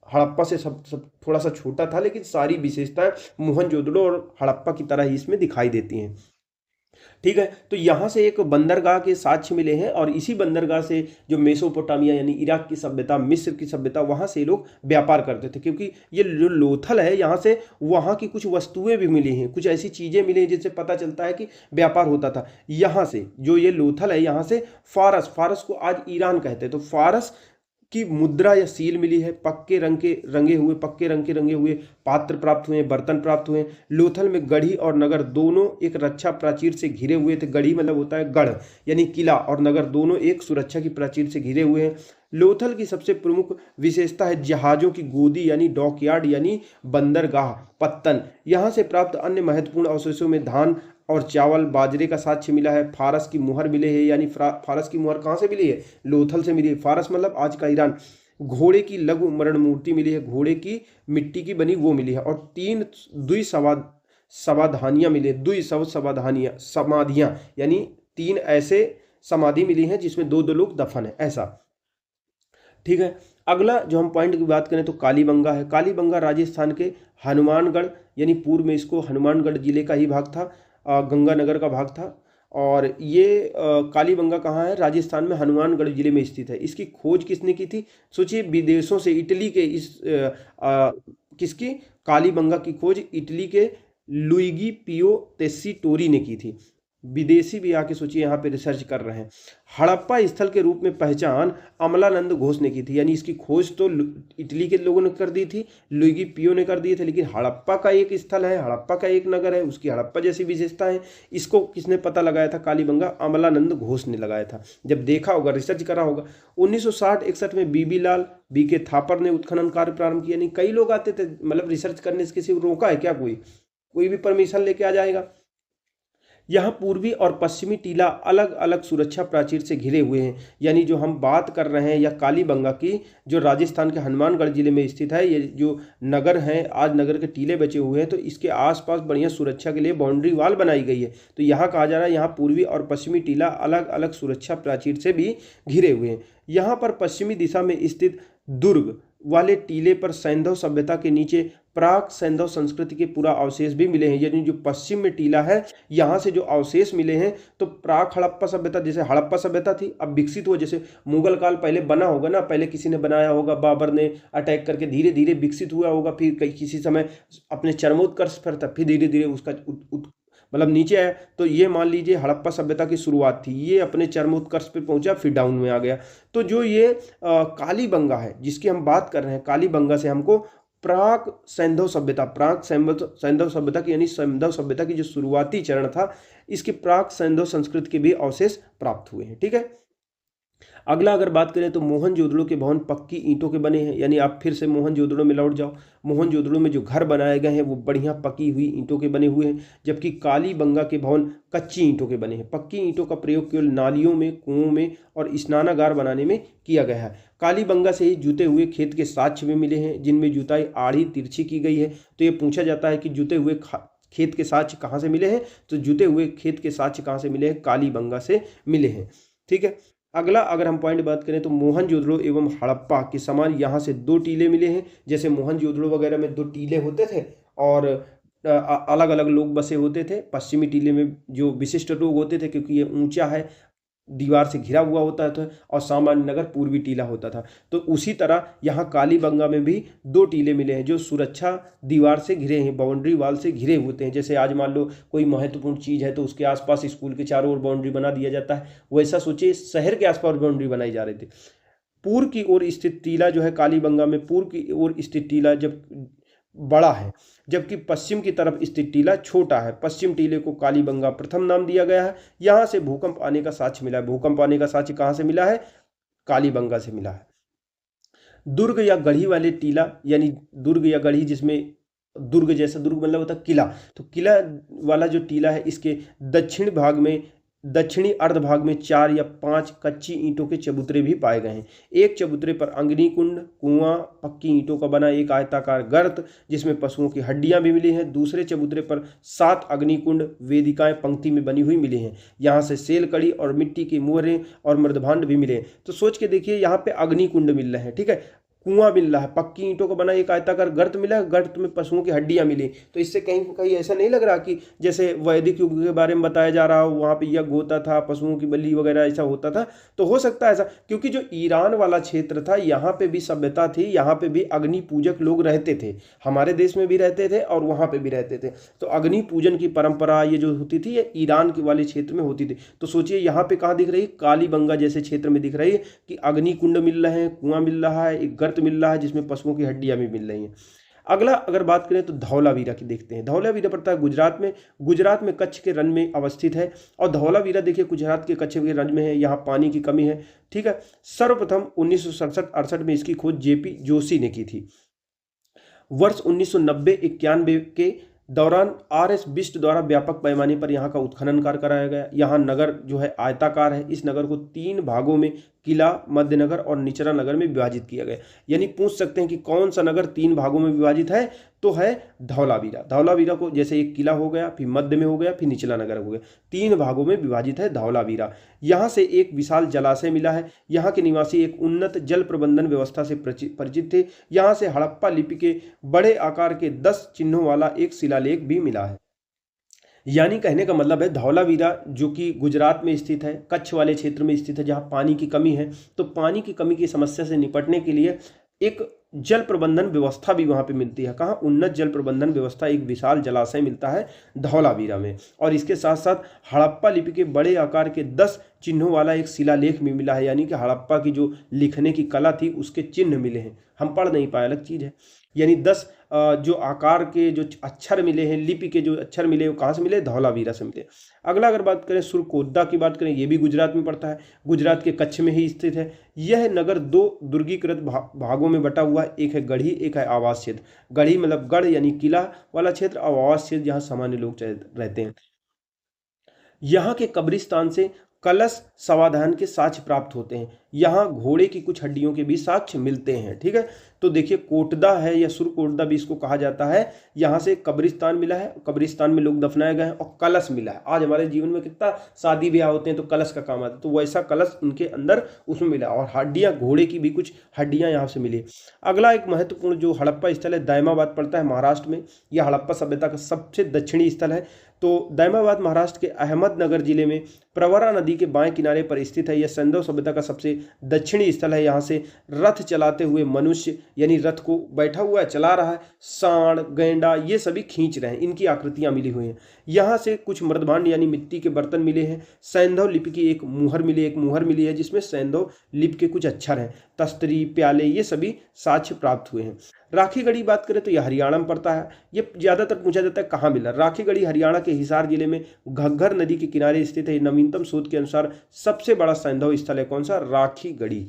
हड़प्पा से सब थोड़ा सा छोटा था, लेकिन सारी विशेषताएं मोहनजोदड़ो और हड़प्पा की तरह ही इसमें दिखाई देती हैं। ठीक है, तो यहाँ से एक बंदरगाह के साक्ष्य मिले हैं, और इसी बंदरगाह से जो मेसोपोटामिया यानी इराक की सभ्यता, मिस्र की सभ्यता, वहाँ से लोग व्यापार करते थे। क्योंकि ये जो लोथल है, यहाँ से वहाँ की कुछ वस्तुएं भी मिली हैं, कुछ ऐसी चीज़ें मिली हैं जिससे पता चलता है कि व्यापार होता था। यहाँ से जो ये लोथल है, यहाँ से फारस को आज ईरान कहते हैं, तो फारस की मुद्रा या सील मिली है। पक्के रंग के रंगे हुए पात्र प्राप्त हुए, बर्तन प्राप्त हुए। लोथल में गढ़ी और नगर दोनों एक रक्षा प्राचीर से घिरे हुए थे। गढ़ी मतलब होता है गढ़ यानी किला, और नगर दोनों एक सुरक्षा की प्राचीर से घिरे हुए हैं। लोथल की सबसे प्रमुख विशेषता है जहाजों की गोदी यानी डॉकयार्ड यानी बंदरगाह पत्तन। यहाँ से प्राप्त अन्य महत्वपूर्ण अवशेषों में धान और चावल, बाजरे का साक्ष्य मिला है। फारस की मुहर मिले है, यानी फारस की मुहर कहाँ से मिली है? लोथल से मिली है। फारस मतलब आज का ईरान। घोड़े की लघु मरण मूर्ति मिली है, घोड़े की मिट्टी की बनी वो मिली है। और 3 द्विसवाधानियाँ मिली है, समाधियाँ, यानी 3 ऐसे समाधि मिली हैं जिसमें 2 लोग दफन है, ऐसा। ठीक है, अगला जो हम पॉइंट की बात करें तो कालीबंगा है। कालीबंगा राजस्थान के हनुमानगढ़, यानी पूर्व में इसको हनुमानगढ़ जिले का ही भाग था, गंगानगर का भाग था। और ये कालीबंगा कहाँ है? राजस्थान में हनुमानगढ़ जिले में स्थित है। इसकी खोज किसने की थी? सोचिए, विदेशों से, इटली के किसकी? कालीबंगा की खोज इटली के लुइगी पियो टेस्सी टोरी ने की थी। विदेशी भी आके सोचिए यहाँ पे रिसर्च कर रहे हैं। हड़प्पा स्थल के रूप में पहचान अमलानंद घोष ने की थी, यानी इसकी खोज तो इटली के लोगों ने कर दी थी, लुइगी पियो ने कर दी थी, लेकिन हड़प्पा का एक स्थल है, हड़प्पा का एक नगर है, उसकी हड़प्पा जैसी विशेषता है, इसको किसने पता लगाया था कालीबंगा? अमलानंद घोष ने लगाया था। जब देखा होगा, रिसर्च करा होगा। 1960-61 में बीबी लाल बीके थापर ने उत्खनन कार्य प्रारंभ किया। नहीं, कई लोग आते थे, मतलब रिसर्च करने से किसी को रोका है क्या? कोई भी परमिशन लेके आ जाएगा। यहाँ पूर्वी और पश्चिमी टीला अलग अलग सुरक्षा प्राचीर से घिरे हुए हैं। यानी जो हम बात कर रहे हैं या कालीबंगा की, जो राजस्थान के हनुमानगढ़ जिले में स्थित है, ये जो नगर है, आज नगर के टीले बचे हुए हैं, तो इसके आसपास बढ़िया सुरक्षा के लिए बाउंड्री वाल बनाई गई है। तो यहाँ कहा जा रहा है, यहाँ पूर्वी और पश्चिमी टीला अलग अलग सुरक्षा प्राचीर से भी घिरे हुए हैं। यहाँ पर पश्चिमी दिशा में स्थित दुर्ग वाले टीले पर सैंधव सभ्यता के नीचे प्राक सैंधव संस्कृति के पूरा अवशेष भी मिले हैं। यानी जो पश्चिम में टीला है, यहाँ से जो अवशेष मिले हैं, तो प्राक हड़प्पा सभ्यता, जैसे हड़प्पा सभ्यता थी, अब विकसित हो, जैसे मुगल काल पहले बना होगा ना, पहले किसी ने बनाया होगा, बाबर ने अटैक करके धीरे धीरे विकसित हुआ होगा, फिर किसी समय अपने चरमोत्कर्ष पर था, फिर धीरे धीरे उसका मतलब नीचे है। तो ये मान लीजिए हड़प्पा सभ्यता की शुरुआत थी, ये अपने चरमोत्कर्ष पे पहुंचा, फिर डाउन में आ गया। तो जो ये कालीबंगा है जिसकी हम बात कर रहे हैं, कालीबंगा से हमको प्राक सैंधव सभ्यता की, यानी सैंधव सभ्यता की जो शुरुआती चरण था, इसके प्राक सैंधव संस्कृति के भी अवशेष प्राप्त हुए हैं। ठीक है। अगला अगर बात करें तो मोहनजोदड़ो के भवन पक्की ईंटों के बने हैं। यानी आप फिर से मोहनजोदड़ो में लौट जाओ। मोहनजोदड़ो में जो घर बनाए गए हैं वो बढ़िया पकी हुई ईंटों के बने हुए हैं, जबकि कालीबंगा के भवन कच्ची ईंटों के बने हैं। पक्की ईंटों का प्रयोग केवल नालियों में, कुओं में और स्नानागार बनाने में किया गया है। कालीबंगा से ही जुते हुए खेत के साक्ष्य भी मिले हैं, जिनमें जुताई आड़ी तिरछी की गई है। तो ये पूछा जाता है कि जुते हुए खेत के साक्ष्य कहाँ से मिले हैं? तो जुते हुए खेत के साक्ष्य कहाँ से मिले हैं? कालीबंगा से मिले हैं। ठीक है। अगला अगर हम पॉइंट बात करें तो मोहनजोदड़ो एवं हड़प्पा के समान यहाँ से 2 टीले मिले हैं। जैसे मोहनजोदड़ो वगैरह में 2 टीले होते थे और अलग अलग लोग बसे होते थे। पश्चिमी टीले में जो विशिष्ट लोग होते थे, क्योंकि ये ऊंचा है, दीवार से घिरा हुआ होता था, और सामान्य नगर पूर्वी टीला होता था। तो उसी तरह यहाँ कालीबंगा में भी 2 टीले मिले हैं जो सुरक्षा दीवार से घिरे हैं, बाउंड्री वाल से घिरे होते हैं। जैसे आज मान लो कोई महत्वपूर्ण चीज़ है तो उसके आसपास स्कूल के चारों ओर बाउंड्री बना दिया जाता है, वैसा सोचिए शहर के आसपास बाउंड्री बनाई जा रही थी। पूर्व की ओर स्थित टीला जो है कालीबंगा में, पूर्व की ओर स्थित टीला जब बड़ा है, जबकि पश्चिम की तरफ स्थित टीला छोटा है। पश्चिम टीले को कालीबंगा प्रथम नाम दिया गया है। यहाँ से भूकंप आने का साक्ष्य मिला है। भूकंप आने का साक्ष्य कहाँ से मिला है? कालीबंगा से मिला है। दुर्ग या गढ़ी वाले टीला, यानी दुर्ग या गढ़ी, जिसमें दुर्ग जैसा, दुर्ग मतलब होता है किला, तो किला वाला जो टीला है, इसके दक्षिणी अर्ध भाग में 4 या 5 कच्ची ईंटों के चबूतरे भी पाए गए हैं। एक चबूतरे पर अग्निकुंड, कुआं, पक्की ईंटों का बना एक आयताकार गर्त जिसमें पशुओं की हड्डियां भी मिली हैं। दूसरे चबूतरे पर 7 अग्निकुंड, वेदिकाएं पंक्ति में बनी हुई मिली हैं। यहाँ से सेल कड़ी और मिट्टी के मुहरे और मृदभांड भी मिले हैं। तो सोच के देखिए, यहाँ पे अग्निकुंड मिल रहे हैं, ठीक है, कुआं मिल रहा है, पक्की ईंटों का बना एक आयताकार गर्त मिला है, गर्त में पशुओं की हड्डियां मिली। तो इससे कहीं कहीं ऐसा नहीं लग रहा कि जैसे वैदिक युग के बारे में बताया जा रहा हो, वहाँ पे यज्ञ होता था, पशुओं की बलि वगैरह ऐसा होता था। तो हो सकता है ऐसा, क्योंकि जो ईरान वाला क्षेत्र था, यहाँ पे भी सभ्यता थी, यहाँ पे भी अग्नि पूजक लोग रहते थे। हमारे देश में भी रहते थे और वहाँ पे भी रहते थे। तो अग्नि पूजन की परंपरा ये जो होती थी, ये ईरान के वाले क्षेत्र में होती थी। तो सोचिए यहाँ पे कहाँ दिख रही है? कालीबंगा जैसे क्षेत्र में दिख रही है कि अग्निकुंड मिल रहे हैं, कुआं मिल रहा है, एक गर्त मिल रहा है जिसमें पशुओं की हड्डियां भी मिल रही हैं। अगला अगर बात करें तो धौलावीरा की देखते हैं। धौलावीरा पड़ता है गुजरात में कच्छ के रण में अवस्थित है। और धौलावीरा देखिए गुजरात के कच्छ के रण में है, यहाँ पानी की कमी है। ठीक है। सर्वप्रथम 1967-68 में इसकी खोज जेपी जोशी ने की थी। वर्ष 1990-91 के दौरान RS बिष्ट द्वारा व्यापक पैमाने पर यहाँ का उत्खनन कार्य कराया गया। यहाँ नगर जो है आयताकार है। इस नगर को 3 भागों में, किला, मध्य नगर और निचला नगर में विभाजित किया गया। यानी पूछ सकते हैं कि कौन सा नगर 3 भागों में विभाजित है? तो है धौलावीरा। धौलावीरा को जैसे एक किला हो गया, फिर मध्य में हो गया, फिर निचला नगर हो गया, 3 भागों में विभाजित है धौलावीरा। यहाँ से एक विशाल जलाशय मिला है। यहाँ के निवासी एक उन्नत जल प्रबंधन व्यवस्था से परिचित थे। यहाँ से हड़प्पा लिपि के बड़े आकार के 10 चिन्हों वाला एक शिलालेख भी मिला है। यानी कहने का मतलब है धौलावीरा जो कि गुजरात में स्थित है, कच्छ वाले क्षेत्र में स्थित है, जहाँ पानी की कमी है। तो पानी की कमी की समस्या से निपटने के लिए एक जल प्रबंधन व्यवस्था भी वहाँ पे मिलती है। कहाँ? उन्नत जल प्रबंधन व्यवस्था, एक विशाल जलाशय मिलता है धौलावीरा में। और इसके साथ साथ हड़प्पा लिपि के बड़े आकार के 10 चिन्हों वाला एक शिलालेख भी मिला है, यानी कि हड़प्पा की जो लिखने की कला थी उसके चिन्ह मिले हैं। हम पढ़ नहीं पाए, अलग चीज़ है। यानी 10 जो आकार के जो अक्षर मिले हैं, लिपि के जो अक्षर मिले, वो कहाँ से मिले? धौलावीरा से मिले। अगला अगर बात करें सुरकोटदा की बात करें, ये भी गुजरात में पड़ता है, गुजरात के कच्छ में ही स्थित है। यह नगर 2 दुर्गीकृत भागों में बटा हुआ है, एक है गढ़ी, एक है आवास क्षेत्र। गढ़ी मतलब गढ़ यानी किला वाला क्षेत्र, और आवास क्षेत्र जहाँ सामान्य लोग रहते हैं। यहाँ के कब्रिस्तान से कलश समाधान के साक्ष्य प्राप्त होते हैं। यहाँ घोड़े की कुछ हड्डियों के भी साक्ष्य मिलते हैं। ठीक है, तो देखिए कोटदा है या सुरकोटदा भी इसको कहा जाता है। यहाँ से कब्रिस्तान मिला है, कब्रिस्तान में लोग दफनाए गए हैं, और कलश मिला है। आज हमारे जीवन में कितना शादी ब्याह होते हैं तो कलश का काम आता है, तो वैसा कलश उनके अंदर उसमें मिला, और हड्डियाँ, घोड़े की भी कुछ हड्डियाँ यहाँ से मिली। अगला एक महत्वपूर्ण जो हड़प्पा स्थल है, दायमाबाद पड़ता है महाराष्ट्र में। यह हड़प्पा सभ्यता का सबसे दक्षिणी स्थल है। तो दायमाबाद महाराष्ट्र के अहमदनगर जिले में प्रवरा नदी के बाएं किनारे पर स्थित है। यह सैंधव सभ्यता का सबसे दक्षिणी स्थल है। यहाँ से रथ चलाते हुए मनुष्य, यानी रथ को बैठा हुआ है, चला रहा है, सांड, गैंडा, ये सभी खींच रहे हैं, इनकी आकृतियां मिली हुई हैं। यहाँ से कुछ मृदभांड यानी मिट्टी के बर्तन मिले हैं। सैंधव लिपि की एक मुहर मिली है जिसमें सैंधव लिपि के कुछ अक्षर हैं। तस्तरी, प्याले, ये सभी साक्ष्य प्राप्त हुए हैं। राखीगढ़ी बात करें तो यह हरियाणा में पड़ता है। ये ज़्यादातर पूछा जाता है कहाँ मिला। राखीगढ़ी हरियाणा के हिसार जिले में घग्गर नदी के किनारे स्थित है। नवीनतम शोध के अनुसार सबसे बड़ा सैंधव स्थल है कौन सा? राखीगढ़ी।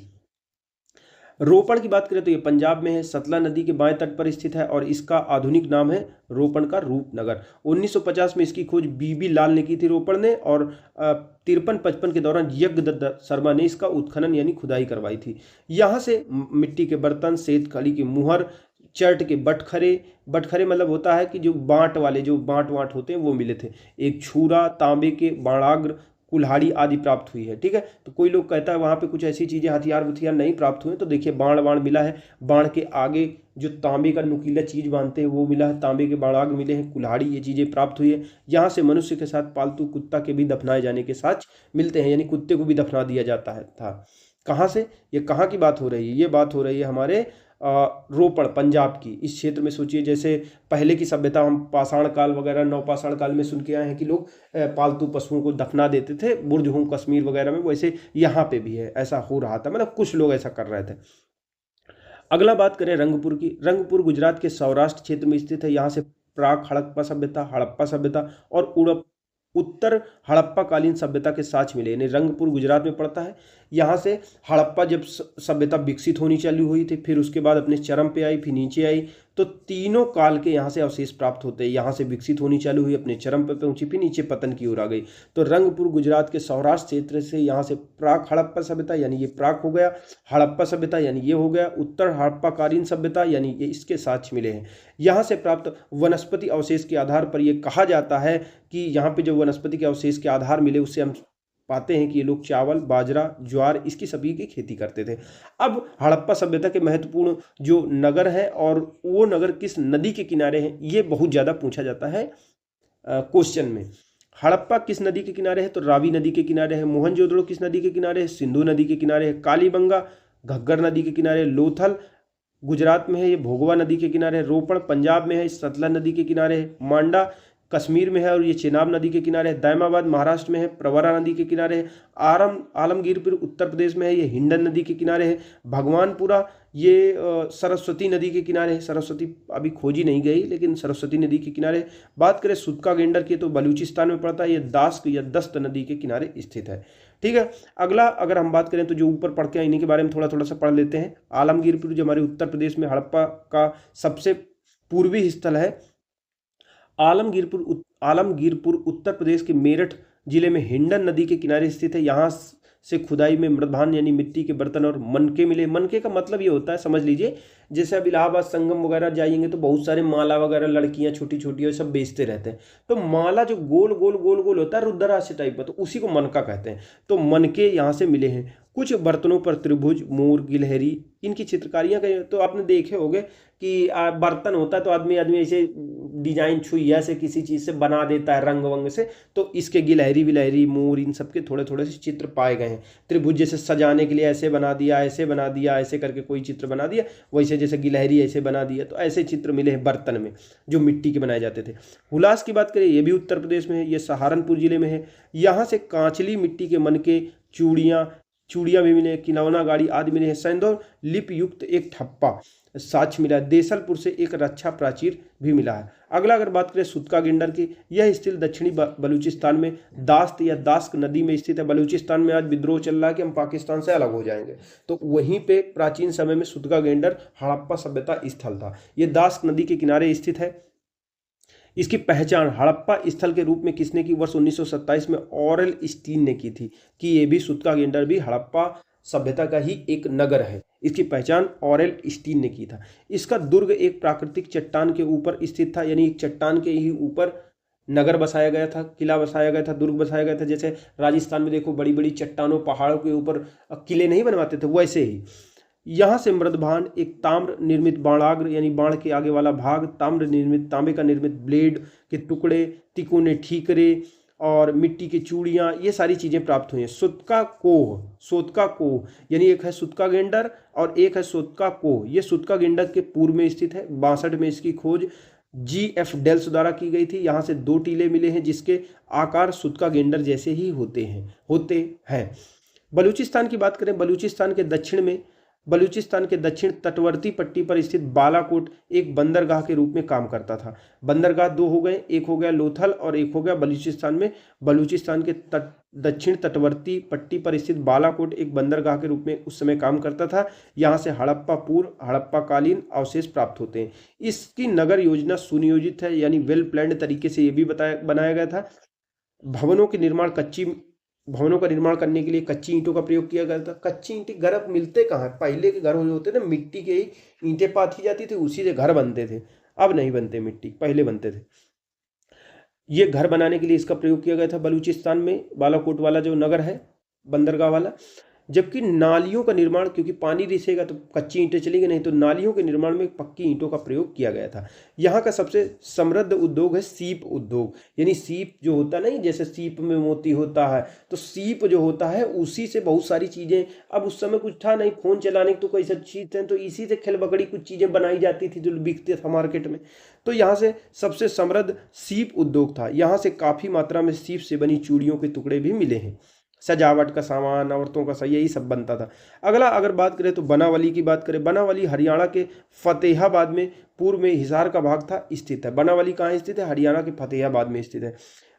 रोपण की बात करें तो ये पंजाब में है, सतलज नदी के बाएं तट पर स्थित है, और इसका आधुनिक नाम है रोपण का रूपनगर। 1950 में इसकी खोज बीबी लाल ने की थी, रोपण ने, और 53-55 के दौरान यज्ञदत्त शर्मा ने इसका उत्खनन यानी खुदाई करवाई थी। यहाँ से मिट्टी के बर्तन, श्वेत खली की मुहर, चर्ट के बटखरे मतलब होता है कि जो बांट वाले, जो बांट होते हैं, वो मिले थे। एक छुरा, तांबे के बाणाग्र, कुल्हाड़ी आदि प्राप्त हुई है। ठीक है, तो कोई लोग कहता है वहाँ पे कुछ ऐसी चीज़ें, हथियार नहीं प्राप्त हुए, तो देखिए बाण मिला है। बाण के आगे जो तांबे का नुकीला चीज़ बांधते हैं वो मिला है, तांबे के बाणाग्र मिले हैं, कुल्हाड़ी, ये चीज़ें प्राप्त हुई है। यहाँ से मनुष्य के साथ पालतू कुत्ता के भी दफनाए जाने के साक्ष्य मिलते हैं, यानी कुत्ते को भी दफना दिया जाता है था। कहाँ से? ये कहाँ की बात हो रही है? ये बात हो रही है हमारे रोपण, पंजाब की। इस क्षेत्र में सोचिए, जैसे पहले की सभ्यता हम पाषाण काल वगैरह, नवपाषाण काल में सुन के आए हैं कि लोग पालतू पशुओं को दफना देते थे, बुर्ज हों कश्मीर वगैरह में, वैसे यहाँ पे भी है, ऐसा हो रहा था, मतलब कुछ लोग ऐसा कर रहे थे। अगला बात करें रंगपुर की। रंगपुर गुजरात के सौराष्ट्र क्षेत्र में स्थित है। यहाँ से प्राक हड़प्पा सभ्यता और उत्तर हड़प्पा कालीन सभ्यता के साक्ष्य मिले, यानी रंगपुर गुजरात में पड़ता है। यहाँ से हड़प्पा जब सभ्यता विकसित होनी चालू हुई थी, फिर उसके बाद अपने चरम पे आई, फिर नीचे आई, तो तीनों काल के यहाँ से अवशेष प्राप्त होते हैं। यहाँ से विकसित होनी चालू हुई, अपने चरम पे पहुंची, फिर नीचे पतन की ओर आ गई। तो रंगपुर गुजरात के सौराष्ट्र क्षेत्र से यहाँ से प्राक हड़प्पा सभ्यता, यानी ये प्राक हो गया, हड़प्पा सभ्यता यानी ये हो गया, उत्तर हड़प्पाकालीन सभ्यता यानी ये, इसके साक्ष्य मिले हैं। यहाँ से प्राप्त वनस्पति अवशेष के आधार पर यह कहा जाता है कि यहाँ पे जो वनस्पति के अवशेष के आधार मिले, उससे हम पाते हैं कि ये लोग चावल, बाजरा, ज्वार, इसकी सभी की खेती करते थे। अब हड़प्पा सभ्यता के महत्वपूर्ण जो नगर है, और वो नगर किस नदी के किनारे हैं, ये बहुत ज़्यादा पूछा जाता है क्वेश्चन में। हड़प्पा किस नदी के किनारे है? तो रावी नदी के किनारे है। मोहनजोदड़ो किस नदी के किनारे है? सिंधु नदी के किनारे है। कालीबंगा घग्गर नदी के किनारे। लोथल गुजरात में है, ये भोगवा नदी के किनारे है। रोपण पंजाब में है, सतलज नदी के किनारे है। मांडा कश्मीर में है और ये चेनाब नदी के किनारे है। दायमाबाद महाराष्ट्र में है, प्रवरा नदी के किनारे है। आलमगीरपुर उत्तर प्रदेश में है, ये हिंडन नदी के किनारे है। भगवानपुरा ये सरस्वती नदी के किनारे है। सरस्वती अभी खोजी नहीं गई, लेकिन सरस्वती नदी के किनारे। बात करें सुदका गेंडर की तो बलूचिस्तान में पड़ता है, ये दास्क या दस्त नदी के किनारे स्थित है। ठीक है, अगला अगर हम बात करें तो जो ऊपर पढ़ के इन्हीं के बारे में थोड़ा सा पढ़ लेते हैं। आलमगीरपुर जो हमारे उत्तर प्रदेश में हड़प्पा का सबसे पूर्वी स्थल है। आलमगीरपुर उत्तर प्रदेश के मेरठ जिले में हिंडन नदी के किनारे स्थित है। यहाँ से खुदाई में मृदभान यानी मिट्टी के बर्तन और मनके मिले। मनके का मतलब ये होता है, समझ लीजिए, जैसे अब इलाहाबाद संगम वगैरह जाएंगे तो बहुत सारे माला वगैरह लड़कियां छोटी छोटी और सब बेचते रहते हैं। तो माला जो गोल गोल होता है रुद्राक्ष टाइप का, तो उसी को मनका कहते हैं। तो मनके यहाँ से मिले हैं। कुछ बर्तनों पर त्रिभुज, मोर, गिलहरी, इनकी चित्रकारियाँ कहीं तो आपने देखे होंगे कि बर्तन होता है तो आदमी ऐसे डिजाइन छुइया से किसी चीज़ से बना देता है रंग वंग से, तो इसके गिलहरी विलहरी, मोर, इन सब के थोड़े थोड़े से चित्र पाए गए हैं। त्रिभुज जैसे सजाने के लिए ऐसे बना दिया, ऐसे बना दिया, ऐसे करके कोई चित्र बना दिया, वैसे जैसे गिलहरी ऐसे बना दिया, तो ऐसे चित्र मिले हैं बर्तन में जो मिट्टी के बनाए जाते थे। हुलास की बात करें, ये भी उत्तर प्रदेश में है, ये सहारनपुर जिले में है। यहाँ से कांचली मिट्टी के मनके, चूड़ियाँ भी मिले, किनौना गाड़ी आदि मिले हैं। सैंधव लिपि युक्त एक ठप्पा साक्ष्य मिला है। देसलपुर से एक रक्षा प्राचीर भी मिला है। अगला अगर बात करें सुतका गेंडर की, यह स्थित दक्षिणी बलूचिस्तान में दास्त या दास्क नदी में स्थित है। बलूचिस्तान में आज विद्रोह चल रहा है कि हम पाकिस्तान से अलग हो जाएंगे, तो वहीं पे प्राचीन समय में सुतका गेंडर हड़प्पा सभ्यता स्थल था। ये दास्क नदी के किनारे स्थित है। इसकी पहचान हड़प्पा स्थल के रूप में किसने की? वर्ष 1927 में ऑरेल स्टीन ने की थी कि ये भी सुतका गेंडर भी हड़प्पा सभ्यता का ही एक नगर है। इसकी पहचान ऑरेल स्टीन ने की था। इसका दुर्ग एक प्राकृतिक चट्टान के ऊपर स्थित था, यानी एक चट्टान के ही ऊपर नगर बसाया गया था, किला बसाया गया था, दुर्ग बसाया गया था। जैसे राजस्थान में देखो बड़ी बड़ी चट्टानों पहाड़ों के ऊपर किले नहीं बनवाते थे, वैसे ही यहाँ से मृदभान एक ताम्र निर्मित बाणाग्र यानी बाण के आगे वाला भाग, ताम्र निर्मित तांबे का निर्मित ब्लेड के टुकड़े, तिकोने ठीकरे और मिट्टी की चूड़ियाँ, ये सारी चीज़ें प्राप्त हुई हैं। सोतका कोह यानी एक है सुतका गेंडर और एक है सोतका कोह। ये सुतका गेंडर के पूर्व में स्थित है। 62 में इसकी खोज GF डेल्स द्वारा की गई थी। यहाँ से 2 टीले मिले हैं जिसके आकार सुतका गेंडर जैसे ही होते हैं। बलूचिस्तान की बात करें, बलूचिस्तान के दक्षिण तटवर्ती पट्टी पर स्थित बालाकोट एक बंदरगाह के रूप में काम करता था। बंदरगाह 2 हो गए, एक हो गया लोथल और एक हो गया बलूचिस्तान में। बलूचिस्तान के दक्षिण तटवर्ती पट्टी पर स्थित बालाकोट एक बंदरगाह के रूप में उस समय काम करता था। यहाँ से हड़प्पा कालीन अवशेष प्राप्त होते हैं। इसकी नगर योजना सुनियोजित है, यानी वेल प्लान्ड तरीके से ये भी बनाया गया था। भवनों का निर्माण करने के लिए कच्ची ईंटों का प्रयोग किया गया था। कच्ची ईंटें घर अब मिलते कहाँ है? पहले के घर होते थे मिट्टी के ही ईंटें पाथी जाती थी, उसी से घर बनते थे। अब नहीं बनते मिट्टी, पहले बनते थे। ये घर बनाने के लिए इसका प्रयोग किया गया था बलूचिस्तान में, बालाकोट वाला जो नगर है बंदरगाह वाला। जबकि नालियों का निर्माण, क्योंकि पानी रिसेगा तो कच्ची ईंटें चलेंगी नहीं, तो नालियों के निर्माण में पक्की ईंटों का प्रयोग किया गया था। यहाँ का सबसे समृद्ध उद्योग है सीप उद्योग, यानी सीप जो होता है ना, जैसे सीप में मोती होता है, तो सीप जो होता है उसी से बहुत सारी चीज़ें, अब उस समय कुछ था नहीं फ़ोन चलाने की तो कोई सब चीज़ थे, तो इसी से खिलबकड़ी कुछ चीज़ें बनाई जाती थी जो बिकते था मार्केट में। तो यहाँ से सबसे समृद्ध सीप उद्योग था। यहाँ से काफ़ी मात्रा में सीप से बनी चूड़ियों के टुकड़े भी मिले हैं। सजावट का सामान, औरतों का यही सब बनता था। अगला अगर बात करें तो बनावली की बात करें। बनावली हरियाणा के फतेहाबाद में पूर्व में हिसार का भाग था स्थित है। बनावली कहाँ स्थित है? हरियाणा के फतेहाबाद में स्थित है।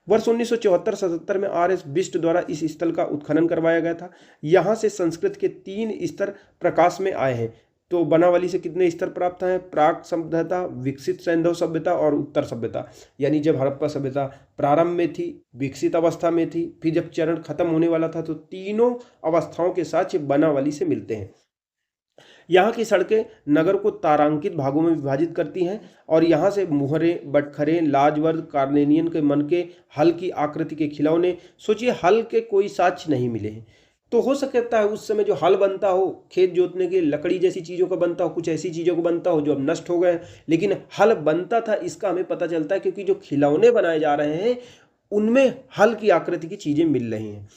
वर्ष 1974-77 में RS बिष्ट द्वारा इस स्थल का उत्खनन करवाया गया था। यहाँ से संस्कृत के 3 स्तर प्रकाश में आए हैं। तो बनावली से कितने स्तर प्राप्त हैं? प्राक सभ्यता, विकसित सैंधव सभ्यता और उत्तर सभ्यता। यानी जब हड़प्पा सभ्यता प्रारंभ में थी, विकसित अवस्था में थी, फिर जब चरण खत्म होने वाला था, तो तीनों अवस्थाओं के साथ बनावली से मिलते हैं। यहाँ की सड़कें नगर को तारांकित भागों में विभाजित करती हैं और यहाँ से मुहरे, बटखरे, लाजवर्द, कार्नेनियन के मन के हल की आकृति के खिलौने, सोचिए हल के कोई साक्ष्य नहीं मिले हैं। तो हो सकता है उस समय जो हल बनता हो खेत जोतने के, लकड़ी जैसी चीज़ों का बनता हो, कुछ ऐसी चीज़ों का बनता हो जो अब नष्ट हो गए, लेकिन हल बनता था इसका हमें पता चलता है, क्योंकि जो खिलौने बनाए जा रहे हैं उनमें हल की आकृति की चीज़ें मिल रही हैं,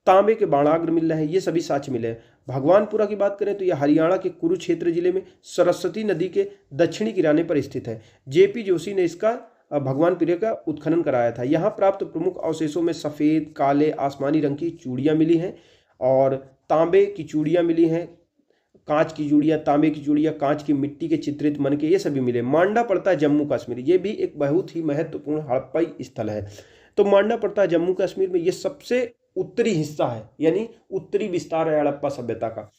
तांबे के बाणाग्र मिल रहे हैं, ये सभी साक्ष्य मिले हैं। भगवानपुरा की बात करें तो यह हरियाणा के कुरुक्षेत्र जिले में सरस्वती नदी के दक्षिणी किनारे पर स्थित है। JP जोशी ने इसका भगवानपुरा का उत्खनन कराया था। यहाँ प्राप्त प्रमुख अवशेषों में सफ़ेद, काले, आसमानी रंग की चूड़ियाँ मिली हैं और तांबे की चूड़ियाँ मिली हैं, कांच की चूड़ियाँ, तांबे की चूड़ियाँ, कांच की मिट्टी के चित्रित मन के, ये सभी मिले। मांडा पड़ता है जम्मू कश्मीर, ये भी एक बहुत ही महत्वपूर्ण हड़प्पाई स्थल है। तो मांडा पड़ता है जम्मू कश्मीर में, ये सबसे उत्तरी हिस्सा है, यानी उत्तरी विस्तार है हड़प्पा सभ्यता का।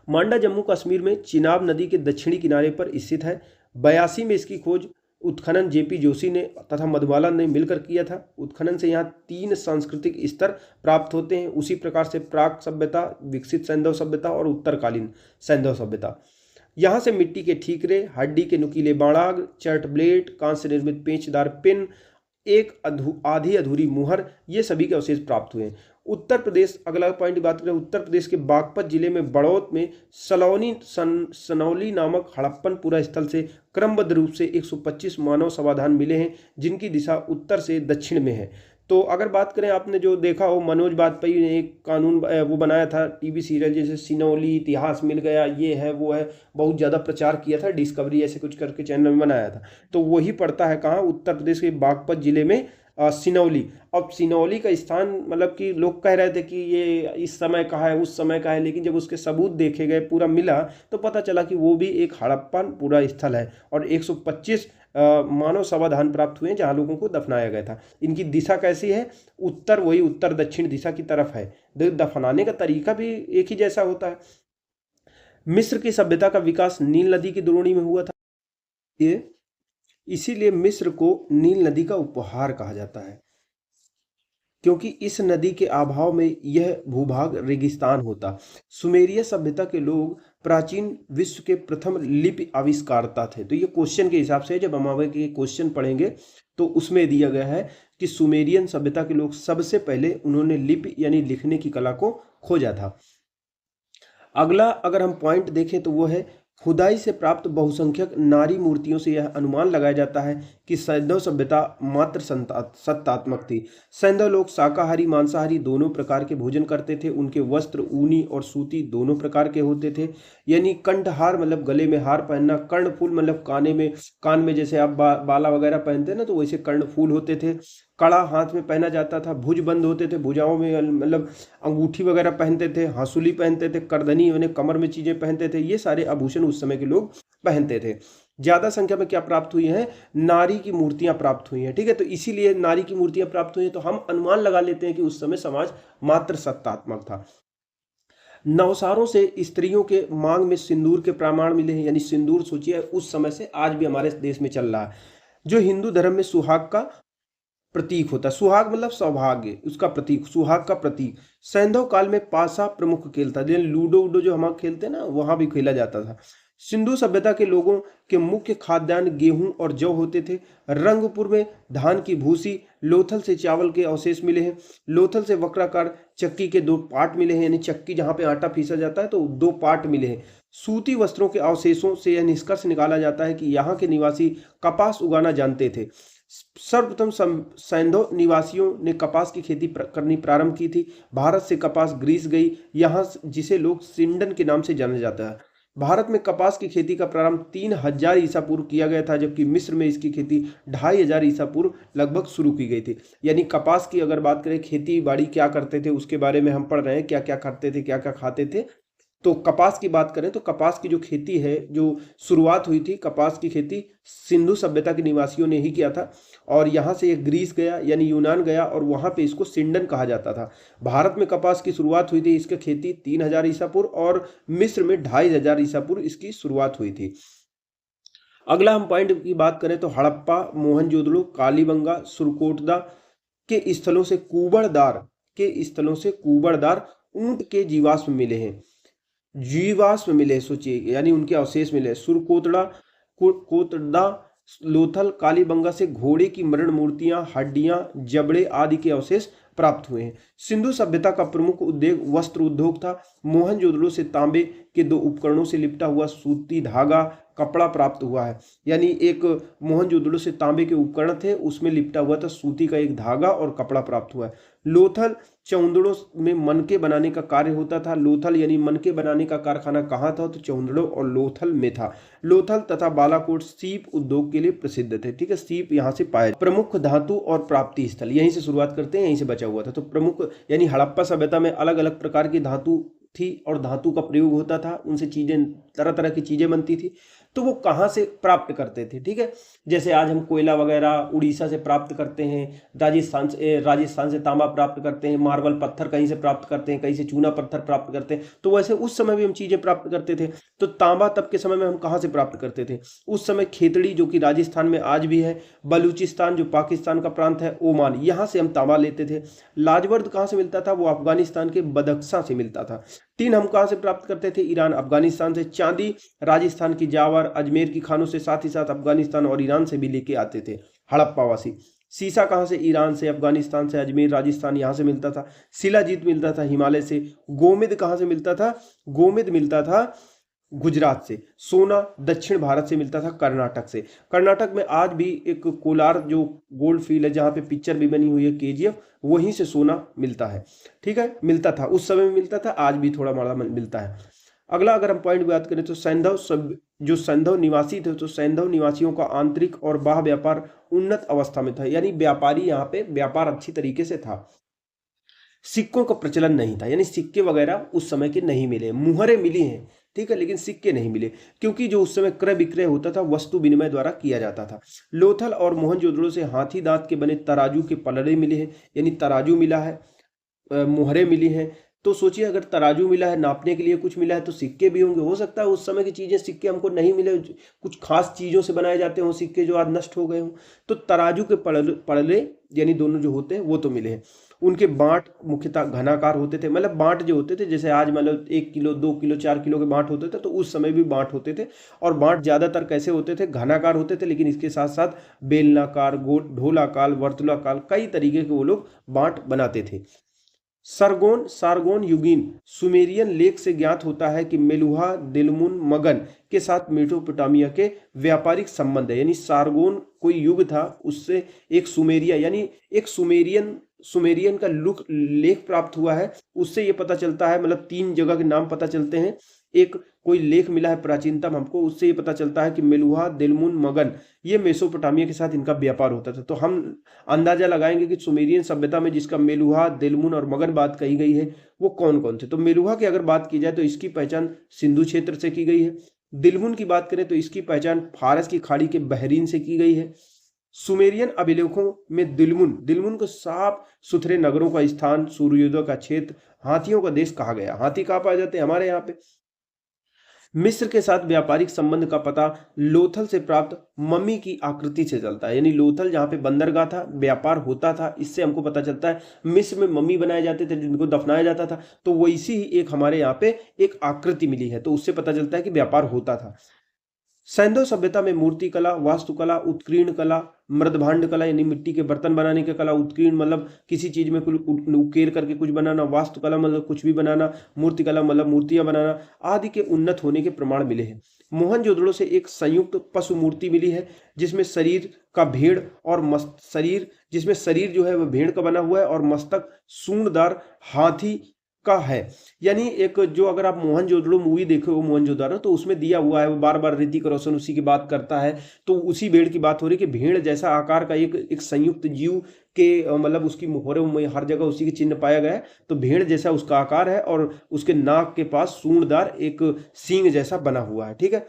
मांडा जम्मू कश्मीर में चिनाब नदी के दक्षिणी किनारे पर स्थित है। 82 में इसकी खोज उत्खनन JP जोशी ने तथा मधुबाला ने मिलकर किया था। उत्खनन से यहाँ 3 सांस्कृतिक स्तर प्राप्त होते हैं, उसी प्रकार से प्राक सभ्यता, विकसित सैंधव सभ्यता और उत्तरकालीन सैंधव सभ्यता। यहाँ से मिट्टी के ठीकरे, हड्डी के नुकीले बाणाग्र, चर्ट ब्लेड, कांच से निर्मित पेंचदार पिन, एक आधी अधूरी मुहर, ये सभी के अवशेष प्राप्त हुए हैं। उत्तर प्रदेश, अगला पॉइंट की बात करें, उत्तर प्रदेश के बागपत जिले में बड़ौत में सनौली नामक हड़प्पन स्थल से क्रमबद्ध रूप से 125 मानव समाधान मिले हैं, जिनकी दिशा उत्तर से दक्षिण में है। तो अगर बात करें, आपने जो देखा हो, मनोज बाजपेयी ने एक कानून वो बनाया था, टीवी सीरियल जैसे सिनौली इतिहास मिल गया, ये है वो है, बहुत ज़्यादा प्रचार किया था, डिस्कवरी ऐसे कुछ करके चैनल में बनाया था। तो वही पड़ता है कहाँ, उत्तर प्रदेश के बागपत जिले में सिनौली। अब सिनौली का स्थान, मतलब कि लोग कह रहे थे कि ये इस समय का है, उस समय का है, लेकिन जब उसके सबूत देखे गए, पूरा मिला, तो पता चला कि वो भी एक हड़प्पन पूरा स्थल है और 125 मानव समाधान प्राप्त हुए हैं जहाँ लोगों को दफनाया गया था। इनकी दिशा कैसी है, उत्तर, वही उत्तर दक्षिण दिशा की तरफ है। दफनाने का तरीका भी एक ही जैसा होता है। मिस्र की सभ्यता का विकास नील नदी की द्रोणी में हुआ था, ये इसीलिए मिस्र को नील नदी का उपहार कहा जाता है, क्योंकि इस नदी के अभाव में यह भूभाग रेगिस्तान होता। सुमेरिया सभ्यता के लोग प्राचीन विश्व के प्रथम लिपि आविष्कारता थे। तो ये क्वेश्चन के हिसाब से, जब हम आगे के क्वेश्चन पढ़ेंगे तो उसमें दिया गया है कि सुमेरियन सभ्यता के लोग सबसे पहले उन्होंने लिपि यानी लिखने की कला को खोजा था। अगला अगर हम पॉइंट देखें तो वो है, खुदाई से प्राप्त बहुसंख्यक नारी मूर्तियों से यह अनुमान लगाया जाता है कि सैंधव सभ्यता मात्र सत्तात्मक थी। सैंधव लोग शाकाहारी मांसाहारी दोनों प्रकार के भोजन करते थे। उनके वस्त्र ऊनी और सूती दोनों प्रकार के होते थे, यानी कंठहार मतलब गले में हार पहनना, कर्णफूल मतलब कान में जैसे आप बाला वगैरह पहनते हैं ना, तो वैसे कर्णफूल होते थे। कड़ा हाथ में पहना जाता था, भुज बंद होते थे, भुजाओं में मतलब अंगूठी वगैरह पहनते थे, हासुली पहनते थे, करदनी यानी कमर में चीजें पहनते थे। ये सारे आभूषण उस समय के लोग पहनते थे। ज्यादा संख्या में क्या प्राप्त हुई है, नारी की मूर्तियां प्राप्त हुई हैं। ठीक है, तो इसीलिए नारी की मूर्तियां प्राप्त हुई हैं, तो हम अनुमान लगा लेते हैं कि उस समय समाज मात्र सत्तात्मक था। नवसारों से स्त्रियों के मांग में सिंदूर के प्रमाण मिले हैं, यानी सिंदूर सोचिए उस समय से आज भी हमारे देश में चल रहा है, जो हिंदू धर्म में सुहाग का प्रतीक होता है। सुहाग मतलब सौभाग्य, उसका प्रतीक, सुहाग का प्रतीक। सैंधव काल में पासा प्रमुख खेल था, जैसे लूडो वूडो जो हम खेलते हैं ना, वहां भी खेला जाता था। सिंधु सभ्यता के लोगों के मुख्य खाद्यान्न गेहूं और जौ होते थे। रंगपुर में धान की भूसी, लोथल से चावल के अवशेष मिले हैं। लोथल से वक्राकार चक्की के 2 पार्ट मिले हैं, यानी चक्की जहां पे आटा पीसा जाता है तो 2 पार्ट मिले हैं। सूती वस्त्रों के अवशेषों से यह निष्कर्ष निकाला जाता है कि यहाँ के निवासी कपास उगाना जानते थे। सर्वप्रथम सैंधव निवासियों ने कपास की खेती करनी प्रारंभ की थी। भारत से कपास ग्रीस गई, यहाँ जिसे लोग सिंडन के नाम से जाना जाता है। भारत में कपास की खेती का प्रारंभ 3000 ईसा पूर्व किया गया था, जबकि मिस्र में इसकी खेती 2500 ईसा पूर्व लगभग शुरू की गई थी। यानी कपास की अगर बात करें, खेती बाड़ी क्या करते थे उसके बारे में हम पढ़ रहे हैं, क्या क्या करते थे, क्या क्या खाते थे। तो कपास की बात करें तो कपास की जो खेती है, जो शुरुआत हुई थी, कपास की खेती सिंधु सभ्यता के निवासियों ने ही किया था, और यहाँ से ये ग्रीस गया यानी यूनान गया, और वहाँ पे इसको सिंडन कहा जाता था। भारत में कपास की शुरुआत हुई थी, इसकी खेती 3000 ईसा पूर्व, और मिस्र में 2500 ईसा पूर्व इसकी शुरुआत हुई थी। अगला हम पॉइंट की बात करें तो हड़प्पा, मोहनजोदड़ो, कालीबंगा, सुरकोटदा के स्थलों से कुबड़दार ऊंट के जीवाश्म मिले हैं। जीवाश्म मिले, सोचिए, यानी उनके अवशेष मिले। कोतड़ा, लोथल, कालीबंगा से घोड़े की मरण मूर्तियां, हड्डियां, जबड़े आदि के अवशेष प्राप्त हुए हैं। सिंधु सभ्यता का प्रमुख उद्योग वस्त्र उद्योग था। मोहनजोदड़ो से तांबे के 2 उपकरणों से लिपटा हुआ सूती धागा कपड़ा प्राप्त हुआ है। यानी एक मोहनजोदड़ो से तांबे के उपकरण थे, उसमें लिपटा हुआ था सूती का एक धागा और कपड़ा प्राप्त हुआ है। लोथल चौंदड़ों में मनके बनाने का कार्य होता था। लोथल यानी मनके बनाने का कारखाना कहाँ था, तो चौंदड़ो और लोथल में था। लोथल तथा बालाकोट सीप उद्योग के लिए प्रसिद्ध थे। ठीक है, सीप यहाँ से पाए। प्रमुख धातु और प्राप्ति स्थल, यहीं से शुरुआत करते हैं, यहीं से बचा हुआ था। तो प्रमुख यानी हड़प्पा सभ्यता में अलग अलग प्रकार की धातु थी और धातु का प्रयोग होता था, उनसे चीजें, तरह तरह की चीजें बनती थी। तो वो कहाँ से प्राप्त करते थे, ठीक है, जैसे आज हम कोयला वगैरह उड़ीसा से प्राप्त करते हैं, राजस्थान से तांबा प्राप्त करते हैं, मार्बल पत्थर कहीं से प्राप्त करते हैं, कहीं से चूना पत्थर प्राप्त करते हैं। तो वैसे उस समय भी हम चीजें प्राप्त करते थे। तो तांबा तब के समय में हम कहाँ से प्राप्त करते थे, उस समय खेतड़ी जो कि राजस्थान में आज भी है, बलूचिस्तान जो पाकिस्तान का प्रांत है, ओमान, यहाँ से हम तांबा लेते थे। लाजवर्द कहाँ से मिलता था, वो अफगानिस्तान के बदख्शां से मिलता था। टीन हम कहाँ से प्राप्त करते थे, ईरान अफगानिस्तान से। चांदी राजस्थान की जावर अजमेर की खानों से, साथ ही साथ अफगानिस्तान और ईरान से भी लेके आते थे हड़प्पावासी। शीशा कहाँ से? ईरान से, अफगानिस्तान से, अजमेर राजस्थान यहाँ से मिलता था। शिलाजीत मिलता था हिमालय से। गोमेद कहाँ से मिलता था? गोमेद मिलता था गुजरात से। सोना दक्षिण भारत से मिलता था, कर्नाटक से। कर्नाटक में आज भी एक कोलार जो गोल्ड फील्ड है जहाँ पे पिक्चर भी बनी हुई है केजीएफ, वहीं से सोना मिलता है। ठीक है, मिलता था उस समय में, मिलता था, आज भी थोड़ा बड़ा मिलता है। अगला अगर हम पॉइंट बात करें तो सैंधव सब जो सैंधव निवासी थे, तो सैंधव निवासियों का आंतरिक और बाह्य व्यापार उन्नत अवस्था में था, यानी व्यापारी यहाँ पे व्यापार अच्छी तरीके से था। सिक्कों का प्रचलन नहीं था, यानी सिक्के वगैरह उस समय के नहीं मिले। मुहरें मिली हैं, ठीक है, लेकिन सिक्के नहीं मिले, क्योंकि जो उस समय क्रय विक्रय होता था वस्तु विनिमय द्वारा किया जाता था। लोथल और मोहनजोदड़ो से हाथी दांत के बने तराजू के पलड़े मिले हैं, यानी तराजू मिला है, मुहरें मिली हैं। तो सोचिए, अगर तराजू मिला है, नापने के लिए कुछ मिला है, तो सिक्के भी होंगे। हो सकता है उस समय की चीजें, सिक्के हमको नहीं मिले, कुछ खास चीजों से बनाए जाते हों सिक्के जो आज नष्ट हो गए हों। तो तराजू के पलड़े यानी दोनों जो होते हैं वो तो मिले हैं। उनके बांट मुख्यतः घनाकार होते थे, मतलब बांट जो होते थे, जैसे आज मतलब 1 किलो 2 किलो 4 किलो के बांट होते थे, तो उस समय भी बांट होते थे। और बांट ज्यादातर कैसे होते थे? घनाकार होते थे, लेकिन इसके साथ साथ बेलनाकार, ढोलाकार, वर्तुलाकार, कई तरीके के वो लोग बांट बनाते थे। सारगोन युगीन सुमेरियन लेख से ज्ञात होता है कि मेलुहा दिलमुन मगन के साथ मेसोपोटामिया के व्यापारिक संबंध है, यानी सारगोन कोई युग था, उससे एक सुमेरिया यानी एक सुमेरियन का लेख प्राप्त हुआ है। उससे ये पता चलता है, मतलब 3 जगह के नाम पता चलते हैं। एक कोई लेख मिला है प्राचीनतम हमको, उससे ये पता चलता है कि मेलुहा दिलमुन मगन ये मेसोपोटामिया के साथ इनका व्यापार होता था। तो हम अंदाजा लगाएंगे कि सुमेरियन सभ्यता में जिसका मेलुहा दिलमुन और मगन बात कही गई है वो कौन कौन थे। तो मेलुहा की अगर बात की जाए तो इसकी पहचान सिंधु क्षेत्र से की गई है। दिलमुन की बात करें तो इसकी पहचान फारस की खाड़ी के बहरीन से की गई है। सुमेरियन अभिलेखों में दिलमुन को साफ सुथरे नगरों का स्थान, सूर्योदय का क्षेत्र, हाथियों का देश कहा गया। हाथी कहाँ पाए जाते हैं? हमारे यहाँ पे। मिस्र के साथ व्यापारिक संबंध का पता लोथल से प्राप्त मम्मी की आकृति से चलता है, यानी लोथल जहाँ पे बंदरगाह था, व्यापार होता था, इससे हमको पता चलता है। मिस्र में मम्मी बनाए जाते थे जिनको दफनाया जाता था, तो वैसी ही एक हमारे यहाँ पे एक आकृति मिली है, तो उससे पता चलता है कि व्यापार होता था। सैंधव सभ्यता में मूर्तिकला, वास्तुकला, उत्कीर्ण कला, मृदभांड कला यानी मिट्टी के बर्तन बनाने की कला, उत्कीर्ण मतलब किसी चीज में कुछ उकेर करके कुछ बनाना, वास्तुकला मतलब कुछ भी बनाना, मूर्तिकला मतलब मूर्तियां बनाना आदि के उन्नत होने के प्रमाण मिले हैं। मोहनजोदड़ो से एक संयुक्त पशु मूर्ति मिली है, जिसमें शरीर का भेड़ और जिसमें शरीर जो है वह भेड़ का बना हुआ है और मस्तक सूंडदार हाथी का है। यानी एक जो, अगर आप मोहनजोदड़ो मूवी देखे हो मोहनजोदड़ो, तो उसमें दिया हुआ है, वो बार बार ऋतिक रोशन उसी की बात करता है, तो उसी भेड़ की बात हो रही है कि भेड़ जैसा आकार का एक संयुक्त जीव के मतलब उसकी मोहरों में हर जगह उसी के चिन्ह पाया गया है। तो भेड़ जैसा उसका आकार है और उसके नाक के पास सूंडदार एक सींग जैसा बना हुआ है, ठीक है,